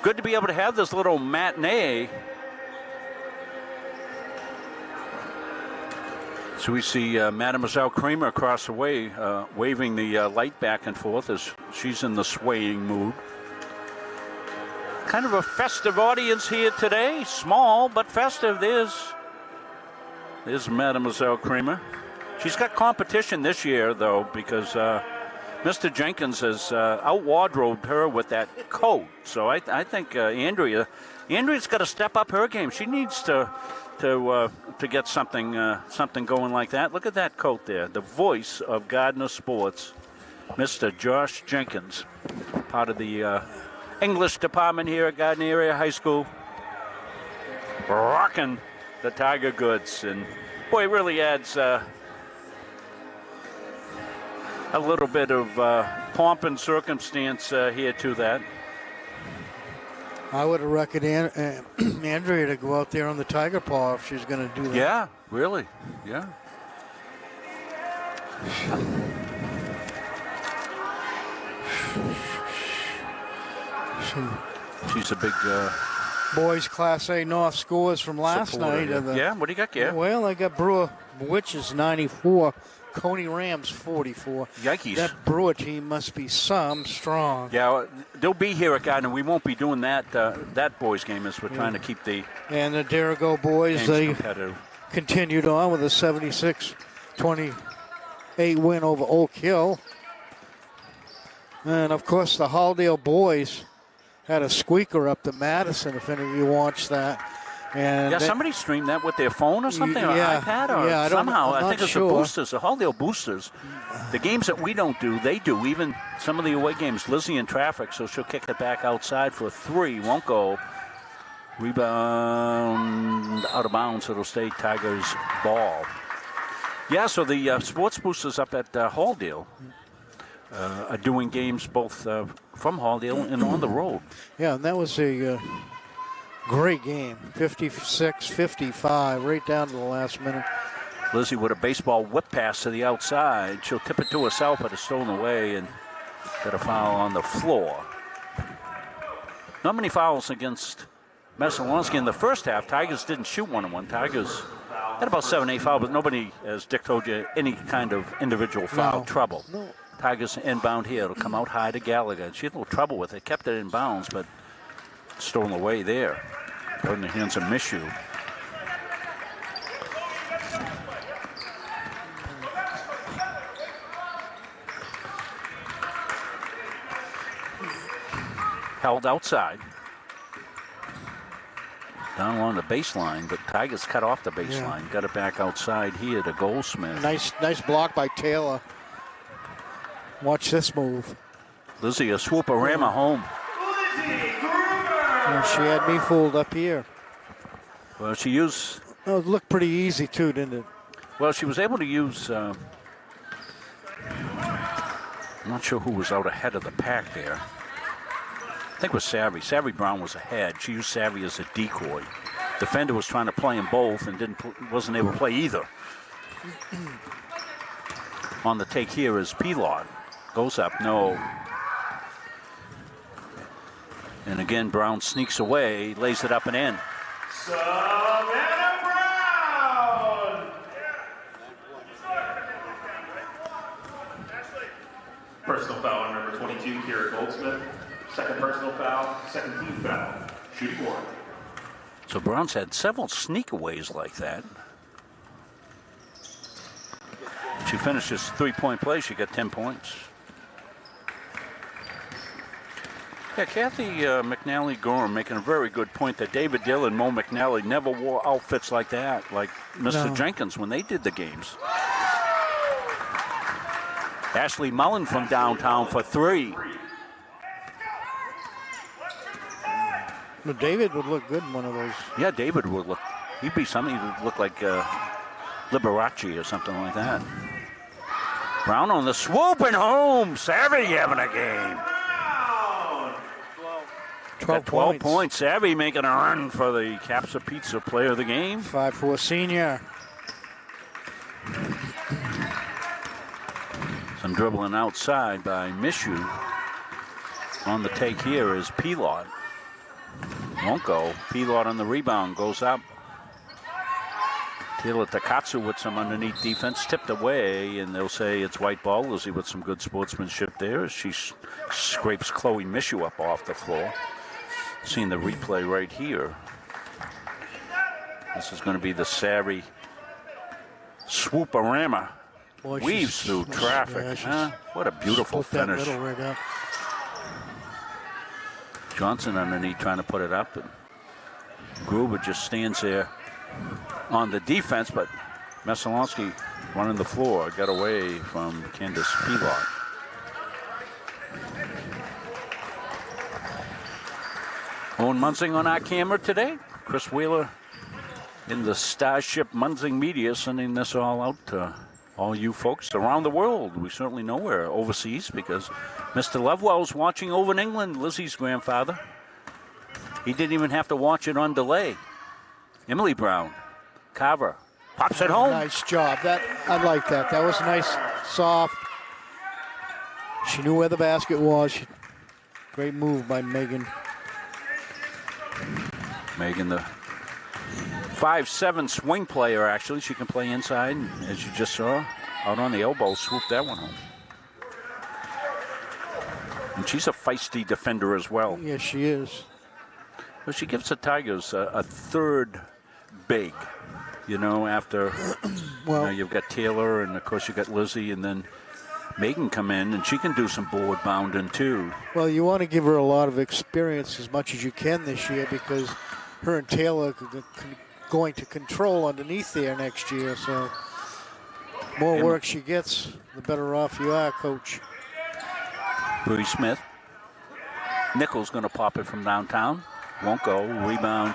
good to be able to have this little matinee. So we see Mademoiselle Kramer across the way waving the light back and forth as she's in the swaying mood. Kind of a festive audience here today. Small, but festive. There's Mademoiselle Kramer. She's got competition this year, though, because Mr. Jenkins has out-wardrobed her with that coat. So I think Andrea's got to step up her game. She needs to get something going like that. Look at that coat there. The voice of Gardiner sports, Mr. Josh Jenkins, part of the English department here at Gardiner Area High School, rocking the Tiger goods, and boy, it really adds a little bit of pomp and circumstance here to that. I would have recommended Andrea to go out there on the Tiger paw if she's going to do that. Yeah, really, yeah. She's a big boys Class A North scores from last night. Yeah, what do you got, Gary? Well, I got Brewer Witches 94, Coney Rams 44. Yikes. That Brewer team must be some strong. Yeah, they'll be here at Gardiner. We won't be doing that boys game as we're trying to keep the And the Derigo boys, they competitive. Continued on with a 76-28 win over Oak Hill. And, of course, the Halldale boys had a squeaker up to Madison, if any of you watched that. And yeah, somebody streamed that with their phone or something, or iPad, or somehow. I think it's the boosters, the Halldale boosters. The games that we don't do, they do. Even some of the away games, Lizzie in traffic, so she'll kick it back outside for a 3. Won't go. Rebound out of bounds. It'll stay Tigers' ball. Yeah, so the sports boosters up at Halldale are doing games both from Halldale and on the road. Yeah, and that was a great game. 56-55, right down to the last minute. Lizzie with a baseball whip pass to the outside. She'll tip it to herself, but it's stolen away and got a foul on the floor. Not many fouls against Messalonskee in the first half. Tigers didn't shoot 1-on-1. Tigers had about 7-8 fouls, but nobody, as Dick told you, any kind of individual foul trouble. No. Tigers inbound here. It'll come out high to Gallagher. She had a little trouble with it. Kept it in bounds, but stolen away there. Got in the hands of Mishu. Held outside. Down along the baseline, but Tigers cut off the baseline. Yeah. Got it back outside here to Goldsmith. Nice block by Taylor. Watch this move. Lizzie, a swoop-a-rama home. And she had me fooled up here. Well, she used... Oh, it looked pretty easy, too, didn't it? Well, she was able to use... I'm not sure who was out ahead of the pack there. I think it was Savvy. Savvy Brown was ahead. She used Savvy as a decoy. Defender was trying to play them both and wasn't able to play either. On the take here is Pilot. Goes up, no. And again, Brown sneaks away, lays it up and in. Savannah Brown! personal foul on number 22, Kira Goldsmith. Second personal foul, second team foul. Shooting one. So Brown's had several sneakaways like that. She finishes 3-point play. She got 10 points. Yeah, Kathy McNally-Gorham making a very good point that David Dill and Mo McNally never wore outfits like that, like Mr. Jenkins when they did the games. Ashley Mullen from downtown for 3. But David would look good in one of those. Yeah, David would look. He'd be something. He would look like Liberace or something like that. Brown on the swoop and home. Savvy having a game. 12 points. Savvy making a run for the Capsa Pizza Player of the Game. 5'4" senior. Some dribbling outside by Mishu. On the take here is Pilot. Won't go. Pilot on the rebound. Goes up. Taylor Takatsu with some underneath defense. Tipped away, and they'll say it's white ball. Lizzie with some good sportsmanship there as she scrapes Chloe Mishu up off the floor. Seeing the replay right here. This is going to be the savvy swoop-a-rama. Weaves through traffic. What a beautiful finish. Johnson underneath trying to put it up. And Gruber just stands there on the defense, but Messalonskee running the floor. Got away from Candace Pilot. Owen Munzing on our camera today. Chris Wheeler in the Starship Munzing Media sending this all out to all you folks around the world. We certainly know we're overseas because Mr. Lovewell's watching over in England, Lizzie's grandfather. He didn't even have to watch it on delay. Emily Brown, Carver, pops it home. Nice job. I like that. That was nice, soft. She knew where the basket was. Great move by Megan. Megan, the 5'7" swing player, actually. She can play inside, as you just saw. Out on the elbow, swooped that one home. And she's a feisty defender as well. Yes, she is. Well, she gives the Tigers a third big, after you've got Taylor, and, of course, you've got Lizzie, and then Megan come in, and she can do some board bounding, too. Well, you want to give her a lot of experience as much as you can this year because her and Taylor are going to control underneath there next year. So more work she gets, the better off you are, Coach. Bree Smith. Nichols going to pop it from downtown. Won't go. Rebound.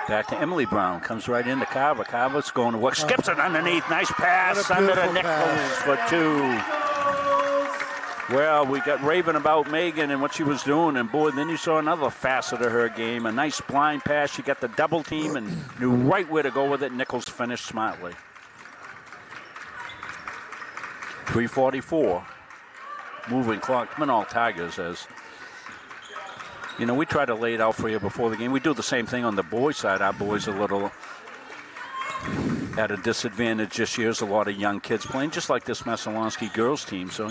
Back to Emily Brown. Comes right into Carver. Carver's going to work. Skips it underneath. Nice pass under to Nichols for 2. Well, we got raving about Megan and what she was doing, and boy, then you saw another facet of her game. A nice blind pass. She got the double team and knew right where to go with it. Nichols finished smartly. 3:44. Moving clock. Come on, all Tigers, as we try to lay it out for you before the game. We do the same thing on the boys' side. Our boys are a little at a disadvantage this year. There's a lot of young kids playing, just like this Messalonskee girls team. So,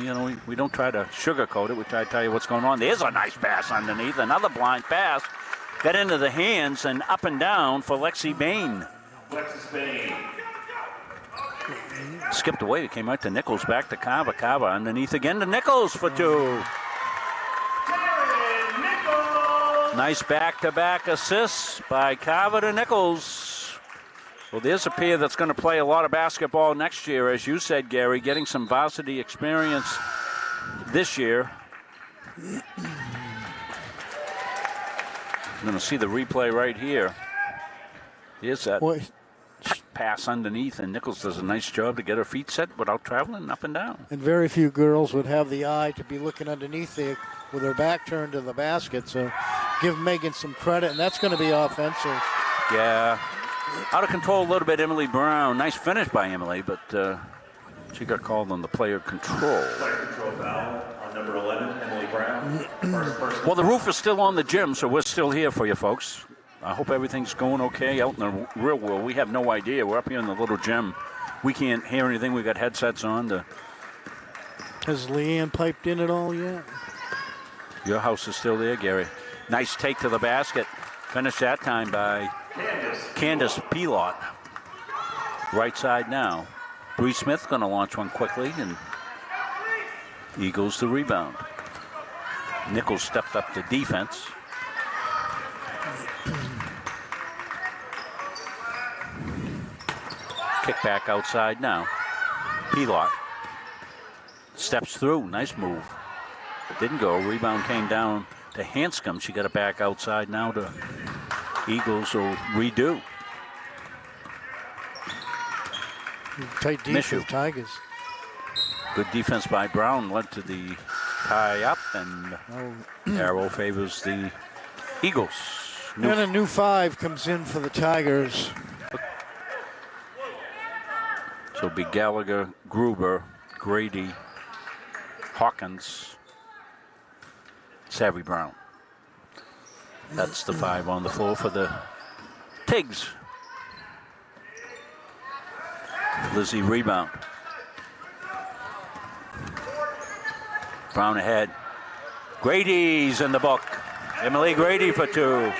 we don't try to sugarcoat it. We try to tell you what's going on. There's a nice pass underneath. Another blind pass. Got into the hands and up and down for Lexi Bain. Lexi Bain. Skipped away. It came right to Nichols. Back to Carver. Carver underneath again to Nichols for 2. Nice back-to-back assists by Carver to Nichols. Well, there's a pair that's going to play a lot of basketball next year, as you said, Gary, getting some varsity experience this year. You're going to see the replay right here. Here's that pass underneath, and Nichols does a nice job to get her feet set without traveling up and down. And very few girls would have the eye to be looking underneath there with her back turned to the basket. So give Megan some credit, and that's going to be offensive. Yeah. Out of control a little bit, Emily Brown. Nice finish by Emily, but she got called on the player control. Player control foul on number 11, Emily Brown. Well, the roof is still on the gym, so we're still here for you folks. I hope everything's going okay out in the real world. We have no idea. We're up here in the little gym. We can't hear anything. We got headsets on to Has Leanne piped in at all yet? Your house is still there, Gary. Nice take to the basket. Finished that time by Candace Pilot. Right side now. Bree Smith going to launch one quickly, and Eagles the rebound. Nichols stepped up the defense. Kick back outside now. Pilot steps through. Nice move. Didn't go. Rebound came down to Hanscom. She got it back outside now to Eagles will redo. Tight defense, Tigers. Good defense by Brown led to the tie up, and arrow favors the Eagles. And a new 5 comes in for the Tigers. So it'll be Gallagher, Gruber, Grady, Hawkins, Savvy Brown. That's the 5 on the floor for the Tigs. Lizzie rebound. Brown ahead. Grady's in the book. Emily Grady for 2.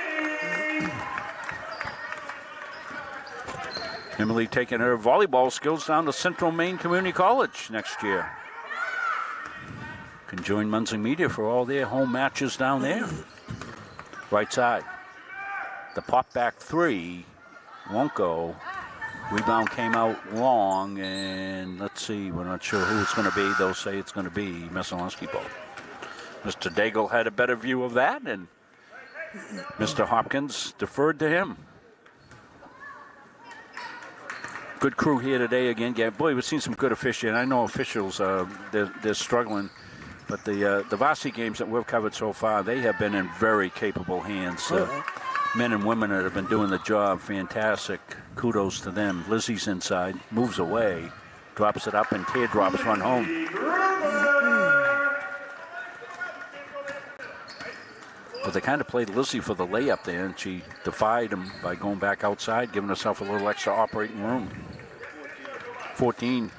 Emily taking her volleyball skills down to Central Maine Community College next year. Can join Munsing Media for all their home matches down there. Right side. The pop back 3 won't go. Rebound came out long, and let's see, we're not sure who it's going to be. They'll say it's going to be Messalonskee ball. Mr. Daigle had a better view of that, and Mr. Hopkins deferred to him. Good crew here today again. Yeah, boy, we've seen some good officiating. I know officials, they're struggling, but the varsity games that we've covered so far, they have been in very capable hands. Men and women that have been doing the job, fantastic. Kudos to them. Lizzie's inside, moves away, drops it up, and teardrops run home. But they kind of played Lizzie for the layup there, and she defied him by going back outside, giving herself a little extra operating room. 14.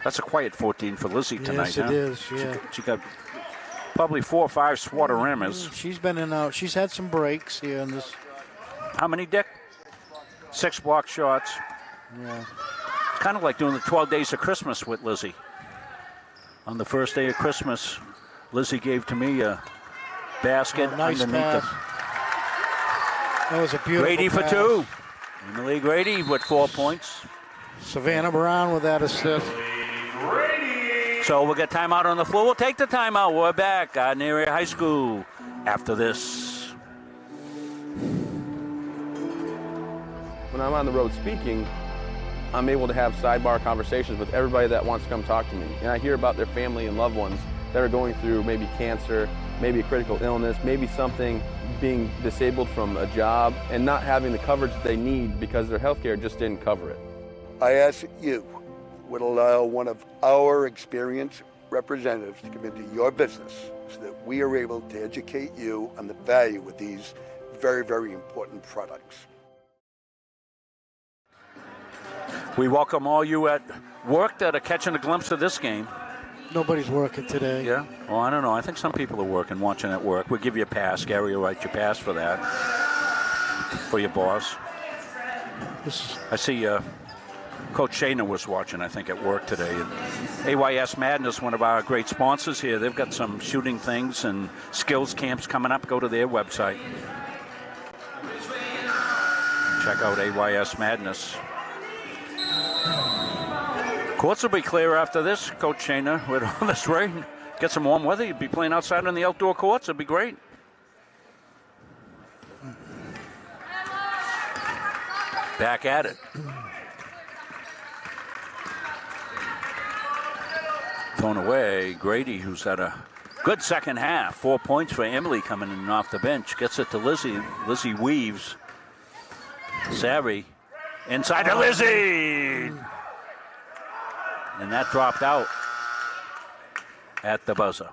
That's a quiet 14 for Lizzie tonight, yes, it is, yeah. She got probably 4 or 5 swatter-rammers. She's been in and out. She's had some breaks here in this. How many, Dick? 6 block shots. Yeah. It's kind of like doing the 12 days of Christmas with Lizzie. On the first day of Christmas, Lizzie gave to me a basket nice underneath pass. That was a beautiful Grady pass. for 2. Emily Grady with 4 points. Savannah Brown with that assist. So we'll get timeout on the floor. We'll take the timeout. We're back at Gardiner High School after this. When I'm on the road speaking, I'm able to have sidebar conversations with everybody that wants to come talk to me. And I hear about their family and loved ones that are going through maybe cancer, maybe a critical illness, maybe something, being disabled from a job and not having the coverage that they need because their health care just didn't cover it. I ask that you would allow one of our experienced representatives to come into your business so that we are able to educate you on the value of these very, very important products. We welcome all you at work that are catching a glimpse of this game. Nobody's working today. Yeah? Well, I don't know. I think some people are working, watching at work. We'll give you a pass. Gary will write you a pass for that, for your boss. I see Coach Shana was watching, I think, at work today. And AYS Madness, one of our great sponsors here, they've got some shooting things and skills camps coming up. Go to their website. Check out AYS Madness. Courts will be clear after this, Coach Shana, with all this rain. Get some warm weather. You'd be playing outside on the outdoor courts. It'd be great. Back at it. Thrown away. Grady, who's had a good second half. 4 points for Emily coming in off the bench. Gets it to Lizzie. Lizzie weaves. Savvy. Inside to Lizzie. And that dropped out at the buzzer.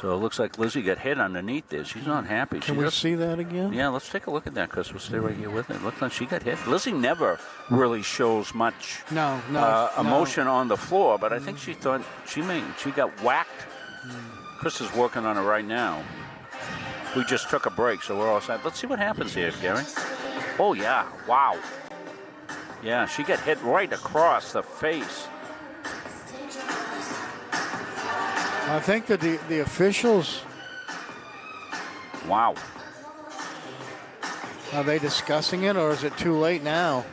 So it looks like Lizzie got hit underneath there. She's not happy. Can we see that again? Yeah, let's take a look at that, Chris. We'll stay right here with it. Looks like she got hit. Lizzie never really shows much emotion on the floor, but I think she thought she got whacked. Chris is working on it right now. We just took a break, so we're all set. Let's see what happens here, Gary. Oh, yeah. Wow. Yeah, she got hit right across the face. I think that the officials... Wow. Are they discussing it, or is it too late now?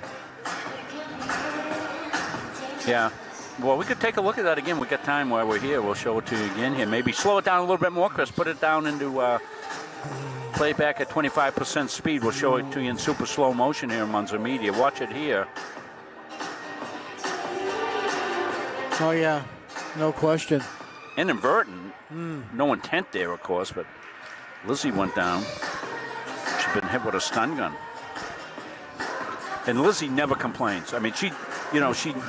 Yeah. Well, we could take a look at that again. We got time while we're here. We'll show it to you again here. Maybe slow it down a little bit more, Chris. Put it down into playback at 25% speed. We'll show it to you in super slow motion here in Munzer Media. Watch it here. Oh, yeah. No question. Inadvertent. No intent there, of course, but Lizzie went down. She's been hit with a stun gun. And Lizzie never complains. I mean, she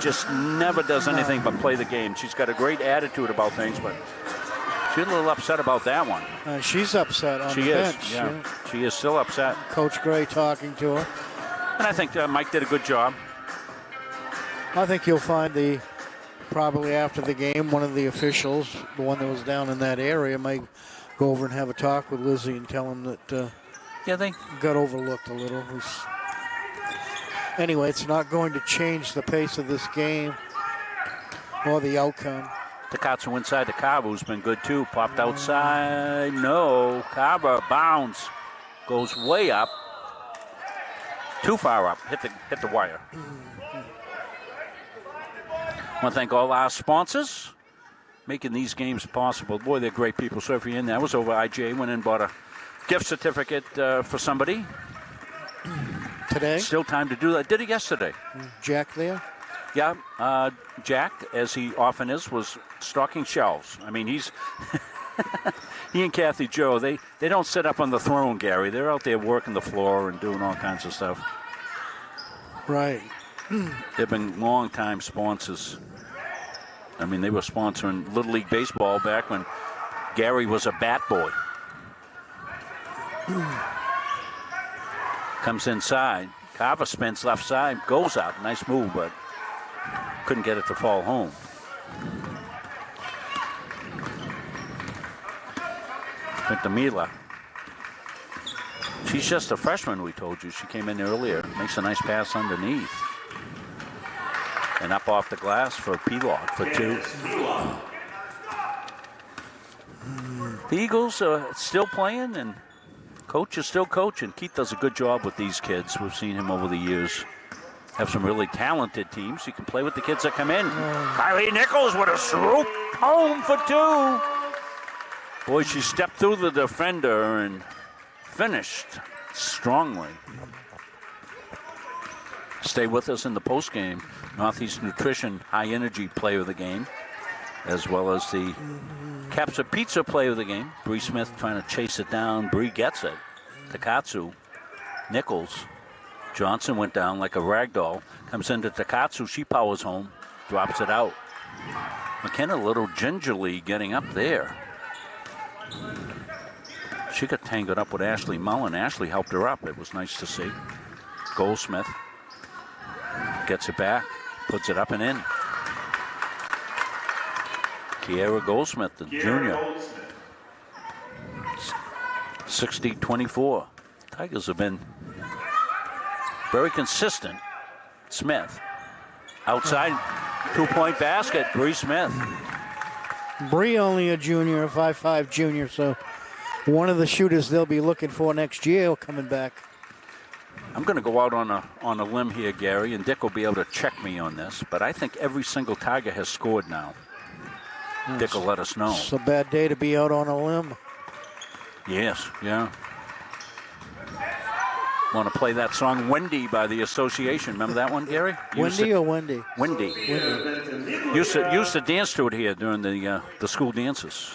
just never does anything but play the game. She's got a great attitude about things, but she's a little upset about that one. She's upset on the bench. Yeah. She is still upset. Coach Gray talking to her. And I think Mike did a good job. I think you'll find probably after the game, one of the officials, the one that was down in that area, might go over and have a talk with Lizzie and tell him that they got overlooked a little. Anyway, it's not going to change the pace of this game or the outcome. Takatsu inside to Kava, who's been good too. Popped outside. No. Kava bounds. Goes way up. Too far up. Hit the wire. I want to thank all our sponsors making these games possible. Boy, they're great people. So if you're in there, I was over IJ, went in and bought a gift certificate for somebody. Today? Still time to do that. Did it yesterday. Jack there? Yeah. Jack, as he often is, was stocking shelves. I mean, he's... he and Kathy Joe, they don't sit up on the throne, Gary. They're out there working the floor and doing all kinds of stuff. Right. They've been long-time sponsors. I mean, they were sponsoring Little League Baseball back when Gary was a bat boy. Comes inside. Kava spins left side, goes out. Nice move, but couldn't get it to fall home. Mila. She's just a freshman, we told you. She came in earlier. Makes a nice pass underneath. And up off the glass for P-Log for two. The Eagles are still playing, and coach is still coaching. Keith does a good job with these kids. We've seen him over the years. Have some really talented teams. He can play with the kids that come in. Kylie Nichols with a swoop home for two. Boy, she stepped through the defender and finished strongly. Stay with us in the postgame. Northeast Nutrition High Energy Player of the Game, as well as the Capsa Pizza Player of the Game. Bree Smith trying to chase it down. Bree gets it. Takatsu. Nichols. Johnson went down like a rag doll. Comes into Takatsu. She powers home. Drops it out. McKenna a little gingerly getting up there. She got tangled up with Ashley Mullen. Ashley helped her up. It was nice to see. Goldsmith gets it back, puts it up and in. Kiera Goldsmith, the junior. 60-24. Tigers have been very consistent. Smith. Outside, two-point basket, Bree Smith. Bree only a junior, a 5'5" junior, so one of the shooters they'll be looking for next year coming back. I'm going to go out on a limb here, Gary, and Dick will be able to check me on this, but I think every single Tiger has scored now. Dick will let us know. It's a bad day to be out on a limb. Yes, yeah. Want to play that song Wendy by the Association. Remember that one, Gary? Wendy or Wendy? Wendy. Used to dance to it here during the school dances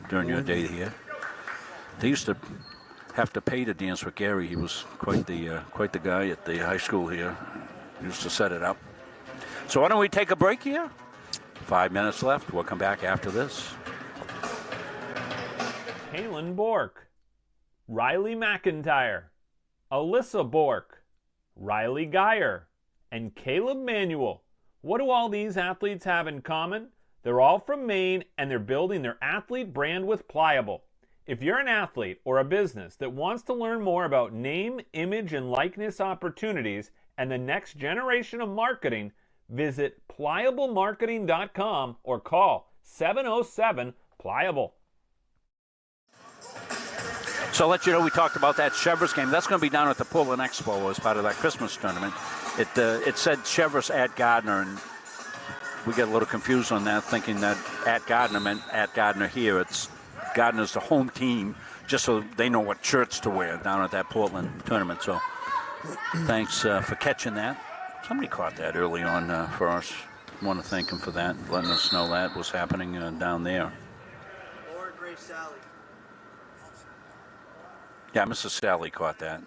during your day here. They used to have to pay to dance with Gary. He was quite the guy at the high school here. He used to set it up. So why don't we take a break here? 5 minutes left. We'll come back after this. Kaylin Bork, Riley McIntyre, Alyssa Bork, Riley Geyer, and Caleb Manuel. What do all these athletes have in common? They're all from Maine, and they're building their athlete brand with Pliable. If you're an athlete or a business that wants to learn more about name, image, and likeness opportunities and the next generation of marketing, visit pliablemarketing.com or call 707-PLIABLE. So I'll let you know we talked about that Chevrolet game. That's going to be down at the Portland Expo as part of that Christmas tournament. It said Chevrolet at Gardiner, and we get a little confused on that, thinking that at Gardiner meant at Gardiner here. It's Gardiner's the home team, just so they know what shirts to wear down at that Portland tournament. So thanks for catching that. Somebody caught that early on for us. I want to thank him for that, letting us know that was happening down there. Laura Grace Sally. Yeah, Mrs. Sally caught that.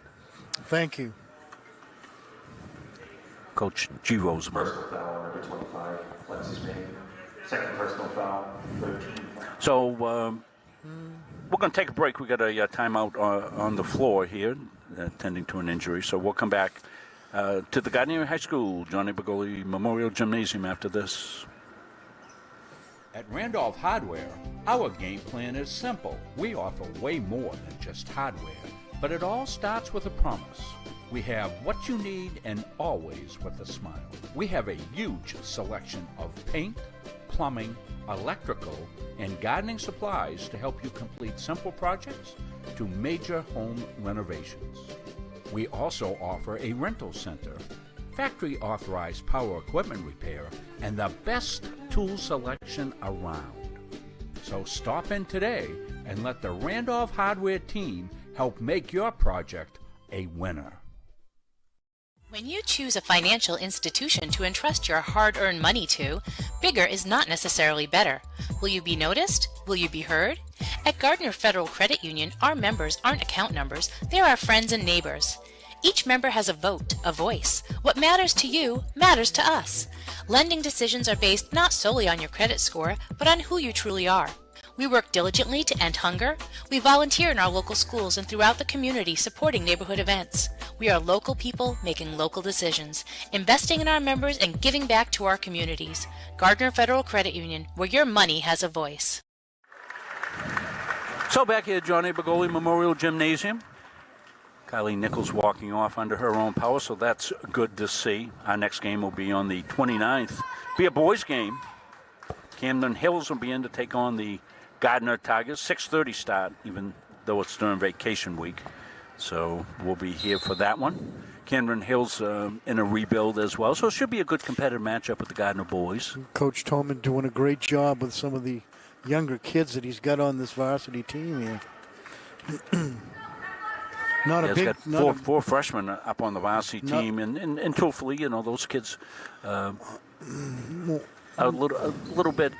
Thank you. Coach G. Roseman. Personal foul, number 25, Alexis Payne. Second personal foul, 13. So we're going to take a break. We got a timeout on the floor here, tending to an injury. So we'll come back to the Gardiner High School Johnny Bergoli Memorial Gymnasium after this. At Randolph Hardware, our game plan is simple. We offer way more than just hardware, but it all starts with a promise. We have what you need and always with a smile. We have a huge selection of paint, plumbing, electrical, and gardening supplies to help you complete simple projects to major home renovations. We also offer a rental center, factory authorized power equipment repair, and the best tool selection around. So stop in today and let the Randolph Hardware team help make your project a winner. When you choose a financial institution to entrust your hard-earned money to, bigger is not necessarily better. Will you be noticed? Will you be heard? At Gardiner Federal Credit Union, our members aren't account numbers, they're our friends and neighbors. Each member has a vote, a voice. What matters to you matters to us. Lending decisions are based not solely on your credit score, but on who you truly are. We work diligently to end hunger. We volunteer in our local schools and throughout the community supporting neighborhood events. We are local people making local decisions, investing in our members and giving back to our communities. Gardiner Federal Credit Union, where your money has a voice. So back here at Johnny Bergoli Memorial Gymnasium. Kylie Nichols walking off under her own power, so that's good to see. Our next game will be on the 29th. Be a boys' game. Camden Hills will be in to take on the Gardiner Tigers. 6:30 start, even though it's during vacation week. So we'll be here for that one. Camden Hills in a rebuild as well, so it should be a good competitive matchup with the Gardiner boys. Coach Tolman doing a great job with some of the younger kids that he's got on this varsity team here. He's got four freshmen up on the varsity team, and truthfully, you know, those kids a little bit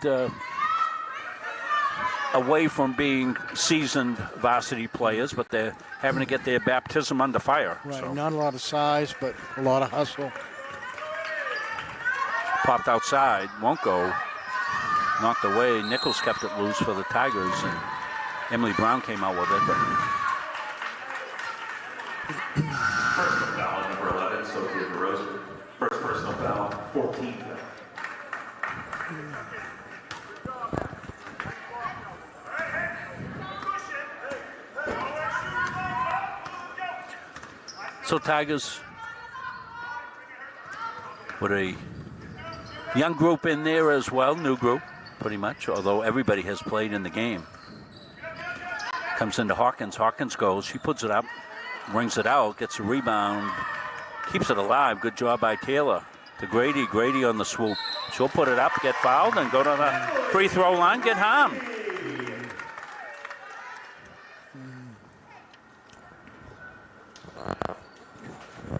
away from being seasoned varsity players, but they're having to get their baptism under fire. Right, so. Not a lot of size, but a lot of hustle. Popped outside, won't go. Knocked away. Nichols kept it loose for the Tigers, and Emily Brown came out with it. But Personal foul, number 11, Sophia DeRosa. First personal foul, 14th. So Tigers with a young group in there as well, new group pretty much, although everybody has played in the game. Comes into Hawkins, Hawkins goes, she puts it up, rings it out, gets a rebound, keeps it alive. Good job by Taylor to Grady. Grady on the swoop. She'll put it up, get fouled, and go to the free throw line, get harmed.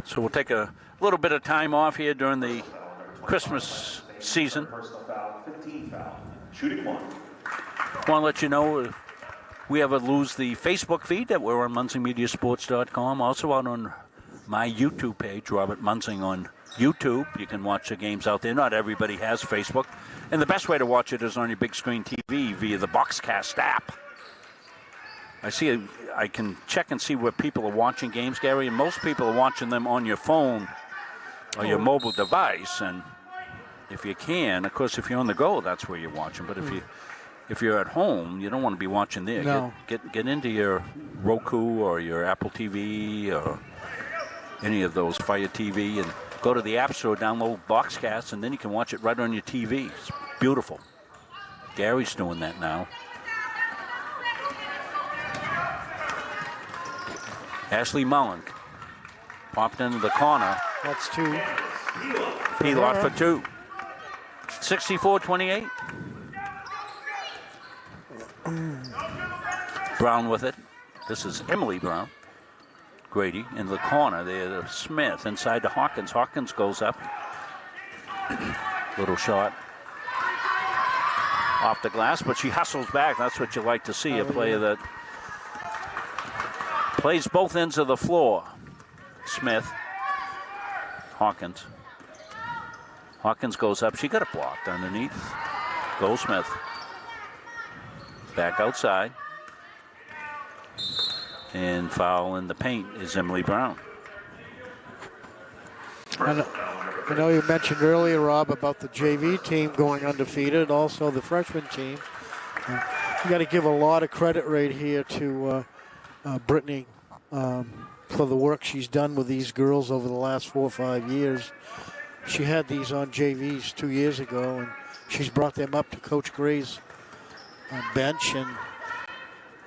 So we'll take a little bit of time off here during the Christmas season. Personal foul, 15th foul. Shooting one. Want to let you know we ever lose the Facebook feed that we're on MunsingMediaSports.com. Also out on my YouTube page, Robert Munsing on YouTube. You can watch the games out there. Not everybody has Facebook. And the best way to watch it is on your big screen TV via the Boxcast app. I can check and see where people are watching games, Gary, and most people are watching them on your phone or your mobile device. And if you can, of course, if you're on the go, that's where you're watching. But if you're at home, you don't want to be watching there. No. Get into your Roku or your Apple TV or any of those, Fire TV, and go to the App Store, download Boxcast, and then you can watch it right on your TV. It's beautiful. Gary's doing that now. Ashley Mullen popped into the corner. That's 2. Pelot for 2. 64-28. Brown with it. This is Emily Brown. Grady in the corner there to Smith inside to Hawkins. Hawkins goes up. Little shot off the glass, but she hustles back. That's what you like to see, a player that plays both ends of the floor. Smith. Hawkins. Hawkins goes up. She got it blocked underneath. Goldsmith. Back outside. And foul in the paint is Emily Brown. I know you mentioned earlier, Rob, about the JV team going undefeated, also the freshman team. You got to give a lot of credit right here to Brittany for the work she's done with these girls over the last 4 or 5 years. She had these on JVs 2 years ago, and she's brought them up to Coach Gray's bench, and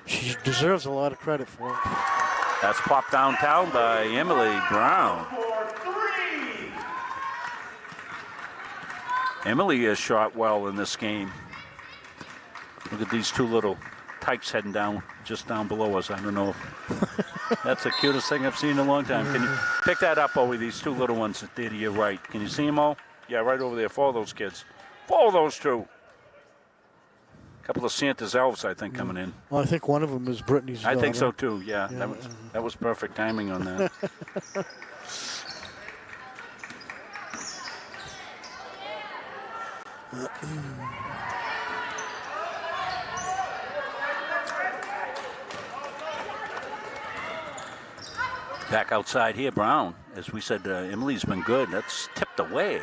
she deserves a lot of credit for it. That's popped downtown by Emily Brown. Emily has shot well in this game. Look at these two little tykes heading down, just down below us. I don't know if that's the cutest thing I've seen in a long time. Can you pick that up, Owie, these two little ones there to your right? Can you see them all? Yeah, right over there. Follow those kids. Follow those two. A couple of Santa's elves, I think, coming in. Well, I think one of them is Brittany's daughter. I think so, too, yeah. That was perfect timing on that. Back outside here, Brown. As we said, Emily's been good. That's tipped away.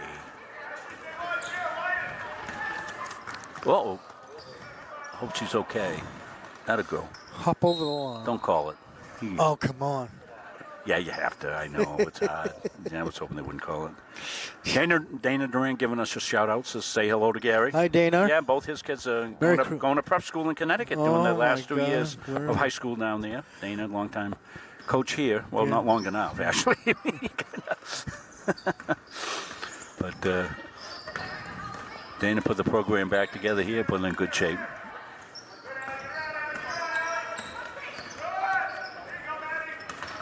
Uh-oh. Hope she's okay. That'll go. Hop over the line. Don't call it. Oh, come on. Yeah, you have to. I know. It's hard. Yeah, I was hoping they wouldn't call it. Dana Durant giving us a shout-out. Says say hello to Gary. Hi, Dana. Yeah, both his kids are going to prep school in Connecticut, doing their last 2 years of high school down there. Dana, long-time coach here. Well, not long enough, actually. But Dana put the program back together here, put it in good shape.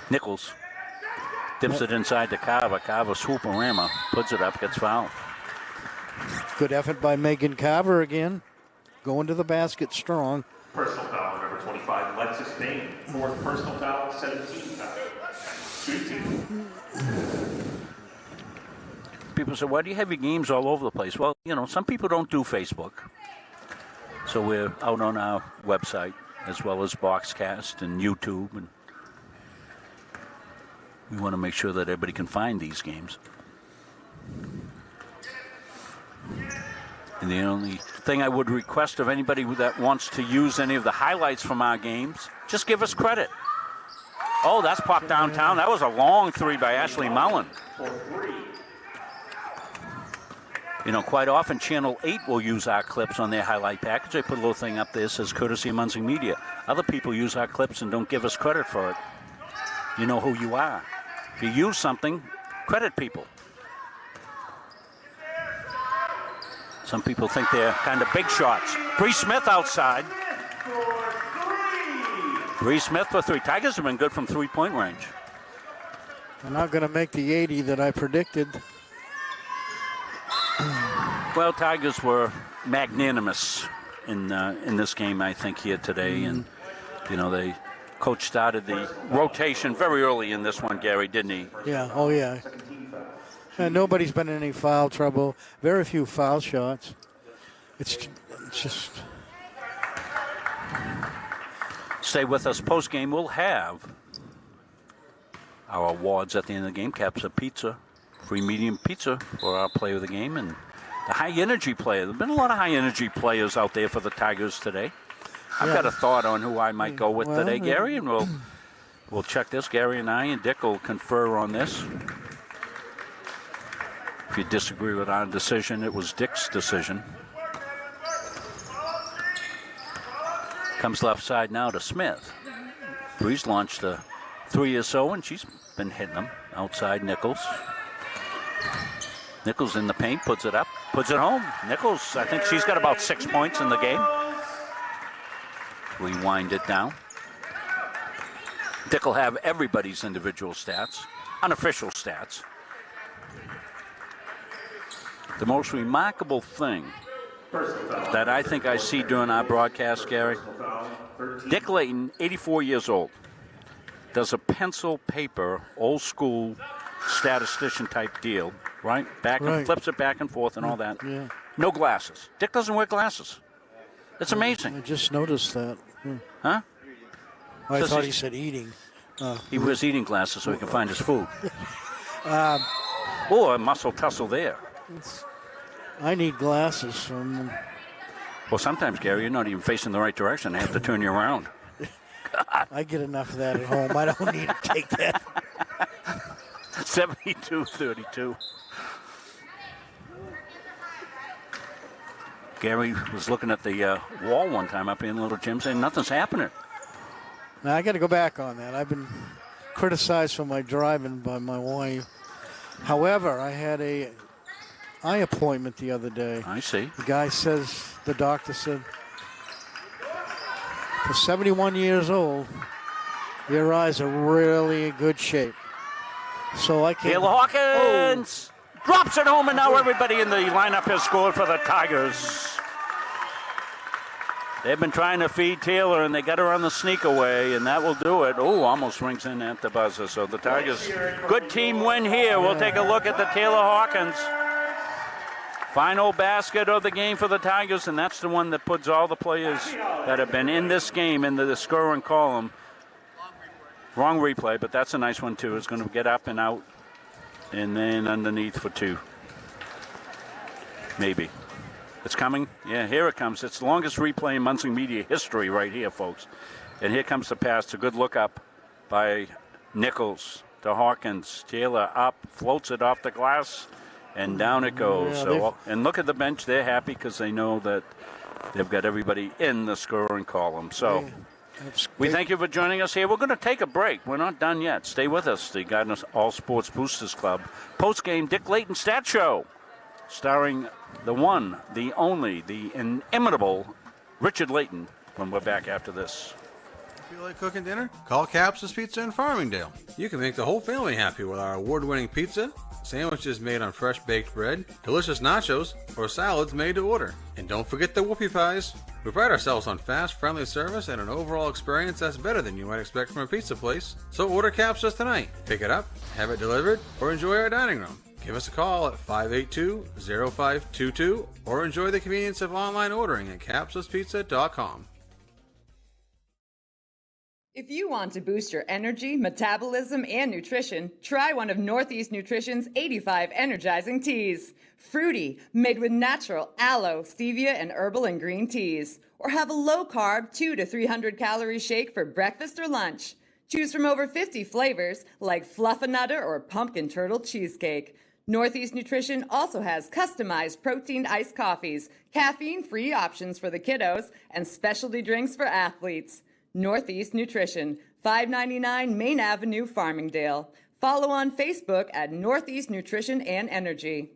Nichols dips it inside to Carver. Carver swoop-a-rama, puts it up, gets fouled. Good effort by Megan Carver again. Going to the basket strong. Personal foul, number 25, Alexis Payne. Fourth personal foul, 17 foul. People say, why do you have your games all over the place? Well, you know, some people don't do Facebook. So we're out on our website as well as Boxcast and YouTube. And we want to make sure that everybody can find these games. And the only thing I would request of anybody that wants to use any of the highlights from our games, just give us credit. Oh, that's popped downtown. That was a long three by Ashley Mullen. You know, quite often Channel 8 will use our clips on their highlight package. They put a little thing up there that says courtesy of Munzing Media. Other people use our clips and don't give us credit for it. You know who you are. If you use something, credit people. Some people think they're kind of big shots. Bree Smith outside. Bree Smith for three. Tigers have been good from three-point range. They're not going to make the 80 that I predicted. Well, Tigers were magnanimous in this game, I think, here today. And, you know, Coach started the rotation very early in this one, Gary, didn't he? Yeah, oh, yeah. And nobody's been in any foul trouble. Very few foul shots. It's just... Stay with us. Post-game, we'll have our awards at the end of the game. Caps of Pizza, free medium pizza for our player of the game, and the high-energy player. There have been a lot of high-energy players out there for the Tigers today. I've got a thought on who I might go with today, Gary, and we'll check this. Gary and I and Dick will confer on this. If you disagree with our decision, it was Dick's decision. Comes left side now to Smith. Breeze launched a 3 or so, and she's been hitting them. Outside Nichols. Nichols in the paint, puts it up, puts it home. Nichols, I think she's got about 6 points in the game. We wind it down. Dick will have everybody's individual stats, unofficial stats. The most remarkable thing that I think I see during our broadcast, Gary, Dick Layton, 84 years old, does a pencil paper, old school statistician type deal, right? And flips it back and forth and all that. Yeah. No glasses. Dick doesn't wear glasses. It's amazing. I just noticed that. Huh? I thought he said eating. He wears eating glasses so he can find his food. A muscle tussle there. I need glasses from. Well, sometimes, Gary, you're not even facing the right direction. They have to turn you around. I get enough of that at home. I don't need to take that. 72-32. Gary was looking at the wall one time up in the little gym saying nothing's happening. Now, I got to go back on that. I've been criticized for my driving by my wife. However, I had a eye appointment the other day. I see. The doctor said, for 71 years old, your eyes are really in good shape. So I can't. Taylor Hawkins drops it home, and now everybody in the lineup has scored for the Tigers. They've been trying to feed Taylor, and they got her on the sneak away, and that will do it. Oh, almost rings in at the buzzer. So the Tigers, good team win here. We'll take a look at the Taylor Hawkins. Final basket of the game for the Tigers, and that's the one that puts all the players that have been in this game into the scoring column. Wrong replay, but that's a nice one, too. It's going to get up and out, and then underneath for two. Maybe. It's coming. Yeah, here it comes. It's the longest replay in Munson media history right here, folks. And here comes the pass. A good look up by Nichols to Hawkins. Taylor up, floats it off the glass, and down it goes. Yeah, and look at the bench. They're happy because they know that they've got everybody in the scoring column. So we thank you for joining us here. We're going to take a break. We're not done yet. Stay with us. The Gardiner All Sports Boosters Club post-game Dick Layton Stat Show, starring the one, the only, the inimitable Richard Layton, when we're back after this. Feel like cooking dinner? Call Capsa's Pizza in Farmingdale. You can make the whole family happy with our award-winning pizza, sandwiches made on fresh baked bread, delicious nachos, or salads made to order. And don't forget the whoopie pies. We pride ourselves on fast, friendly service and an overall experience that's better than you might expect from a pizza place. So order Capsa's tonight. Pick it up, have it delivered, or enjoy our dining room. Give us a call at 582-0522 or enjoy the convenience of online ordering at capsaspizza.com. If you want to boost your energy, metabolism, and nutrition, try one of Northeast Nutrition's 85 energizing teas. Fruity, made with natural aloe, stevia, and herbal and green teas. Or have a low-carb 200 to 300 calorie shake for breakfast or lunch. Choose from over 50 flavors like Fluffernutter or Pumpkin Turtle Cheesecake. Northeast Nutrition also has customized protein iced coffees, caffeine-free options for the kiddos, and specialty drinks for athletes. Northeast Nutrition, 599 Main Avenue, Farmingdale. Follow on Facebook at Northeast Nutrition and Energy.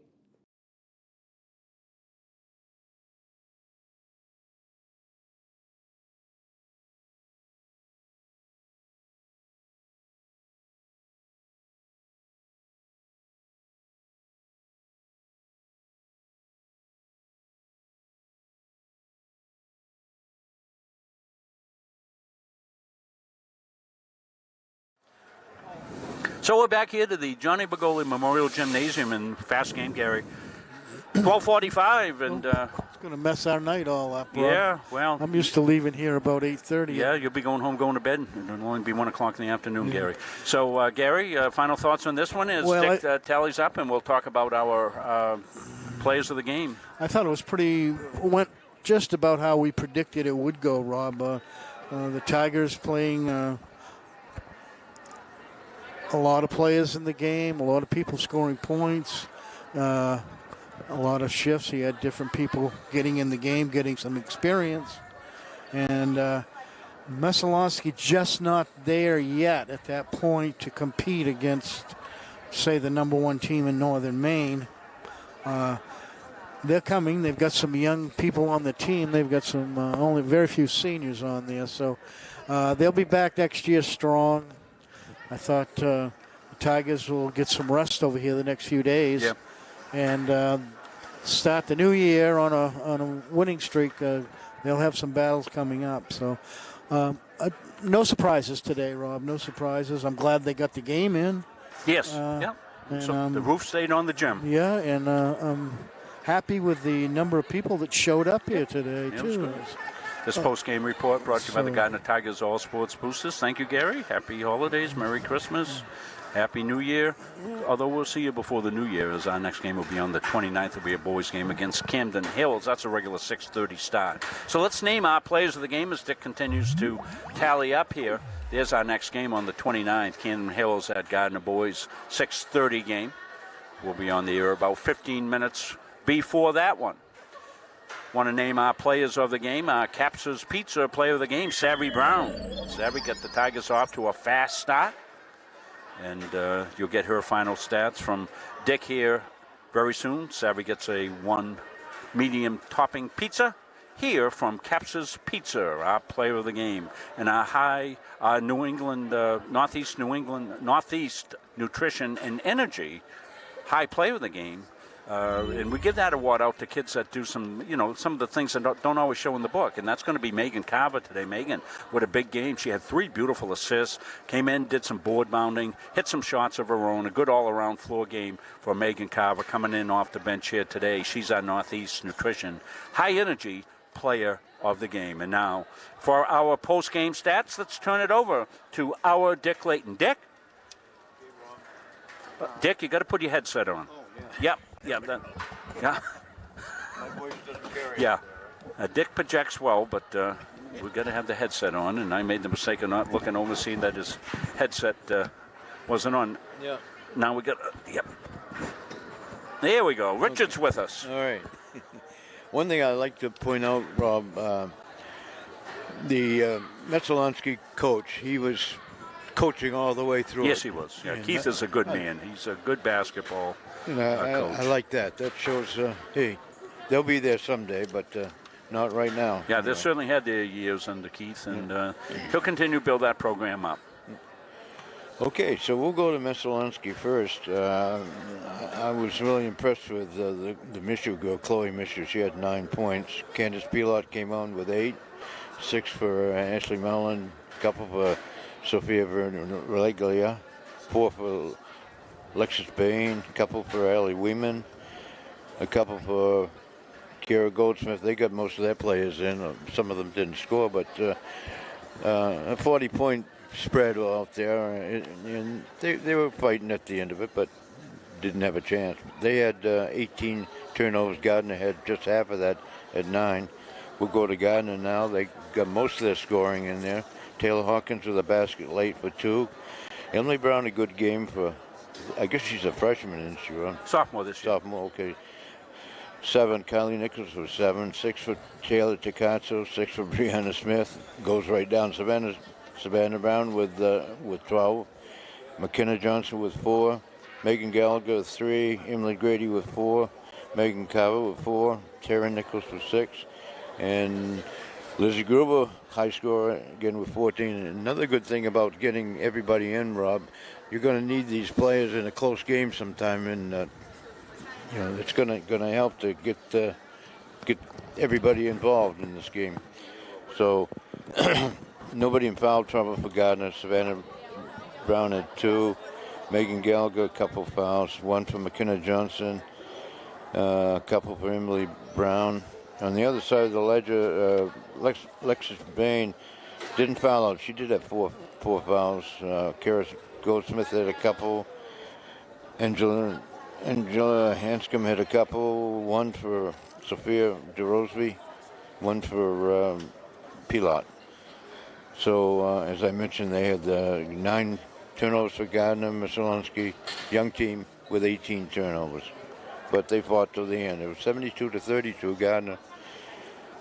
So we're back here to the Johnny Bergoli Memorial Gymnasium in fast game, Gary. 12:45, and it's going to mess our night all up. Rob. yeah, well, I'm used to leaving here about 8:30. yeah, you'll be going home, going to bed. It'll only be 1 o'clock in the afternoon, Gary. So, Gary, final thoughts on this one as Dick tallies up, and we'll talk about our players of the game. I thought it was went just about how we predicted it would go, Rob. The Tigers playing a lot of players in the game, a lot of people scoring points, a lot of shifts. He had different people getting in the game, getting some experience. And Messalonskee just not there yet at that point to compete against, say, the number one team in Northern Maine. They're coming. They've got some young people on the team. They've got some only very few seniors on there. So they'll be back next year strong. I thought the Tigers will get some rest over here the next few days and start the new year on a winning streak. They'll have some battles coming up. So no surprises today, Rob. No surprises. I'm glad they got the game in. Yes. And, so the roof stayed on the gym. Yeah, and I'm happy with the number of people that showed up here today, too. This post-game report brought to you by the Gardiner Tigers All Sports Boosters. Thank you, Gary. Happy holidays. Merry Christmas. Happy New Year. Although we'll see you before the New Year, as our next game will be on the 29th. It'll be a boys' game against Camden Hills. That's a regular 6:30 start. So let's name our players of the game as Dick continues to tally up here. There's our next game on the 29th. Camden Hills at Gardiner Boys, 6:30 game. We'll be on the air about 15 minutes before that one. Want to name our players of the game. Our Caps's Pizza player of the game, Savvy Brown. Savvy got the Tigers off to a fast start. And you'll get her final stats from Dick here very soon. Savvy gets a 1 medium topping pizza here from Caps's Pizza, our player of the game. And our New England, Northeast Nutrition and Energy high player of the game. And we give that award out to kids that do some of the things that don't always show in the book. And that's going to be Megan Carver today. Megan, with a big game. She had 3 beautiful assists, came in, did some board bounding, hit some shots of her own. A good all-around floor game for Megan Carver coming in off the bench here today. She's our Northeast Nutrition high energy player of the game. And now for our post-game stats, let's turn it over to our Dick Layton. Dick? Dick, you got to put your headset on. Yep. Yeah. My voice doesn't carry. Yeah. Dick projects well, but we've got to have the headset on, and I made the mistake of not looking over, seeing that his headset wasn't on. Yeah. Now we got. Yep. There we go. Richard's with us. All right. One thing I'd like to point out, Rob, the Messalonskee coach, he was coaching all the way through. Yes, he was. Yeah, Keith is a good man. He's a good basketball coach. I like that. That shows, hey, they'll be there someday, but not right now. Yeah, they certainly had their years under Keith, and he'll continue to build that program up. Okay, so we'll go to Messalonskee first. I was really impressed with the Mishu girl, Chloe Mishu. She had 9 points. Candace Pilot came on with 8, 6 for Ashley Mellon, a couple for Sophia Releglia, 4 for Alexis Bain, a couple for Allie Weeman, a couple for Kara Goldsmith. They got most of their players in. Some of them didn't score, but a 40-point spread out there, and they were fighting at the end of it, but didn't have a chance. They had 18 turnovers. Gardiner had just half of that at 9. We'll go to Gardiner now. They got most of their scoring in there. Taylor Hawkins with a basket late for 2. Emily Brown, a good game for, I guess she's a freshman, isn't she, Ron? Sophomore this year. Sophomore, okay. 7, Kylie Nichols with 7. 6 for Taylor Tacazzo. 6 for Brianna Smith. Goes right down. Savannah Brown with 12. McKenna Johnson with 4. Megan Gallagher with 3. Emily Grady with 4. Megan Carver with 4. Tara Nichols with 6. And Lizzie Gruber, high scorer, again with 14. And another good thing about getting everybody in, Rob, you're going to need these players in a close game sometime, and it's going to help to get everybody involved in this game. So nobody in foul trouble for Gardiner. Savannah Brown had 2. Megan Gallagher, a couple fouls. 1 for McKenna Johnson. a couple for Emily Brown. On the other side of the ledger, Lexus Bain didn't foul out. She did have four fouls. Kara Goldsmith had a couple. Angela Hanscom had a couple. One for Sophia DeRosby, one for Pilot. So, as I mentioned, they had 9 turnovers for Gardiner. Messalonskee, young team, with 18 turnovers. But they fought to the end. It was 72-32, Gardiner.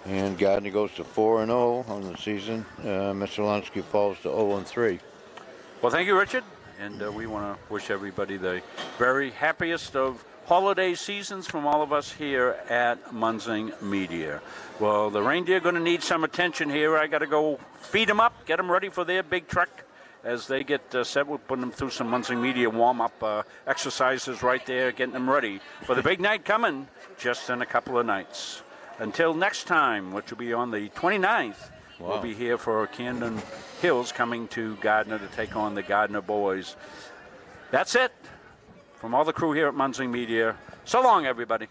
And Gardiner goes to 4-0 on the season. Messalonskee falls to 0-3. Well, thank you, Richard. And we want to wish everybody the very happiest of holiday seasons from all of us here at Munzing Media. Well, the reindeer are going to need some attention here. I got to go feed them up, get them ready for their big trek. As they get set, we'll put them through some Munzing Media warm-up exercises right there, getting them ready for the big night coming just in a couple of nights. Until next time, which will be on the 29th, we'll be here for Camden Hills coming to Gardiner to take on the Gardiner boys. That's it. From all the crew here at Munzing Media, so long, everybody.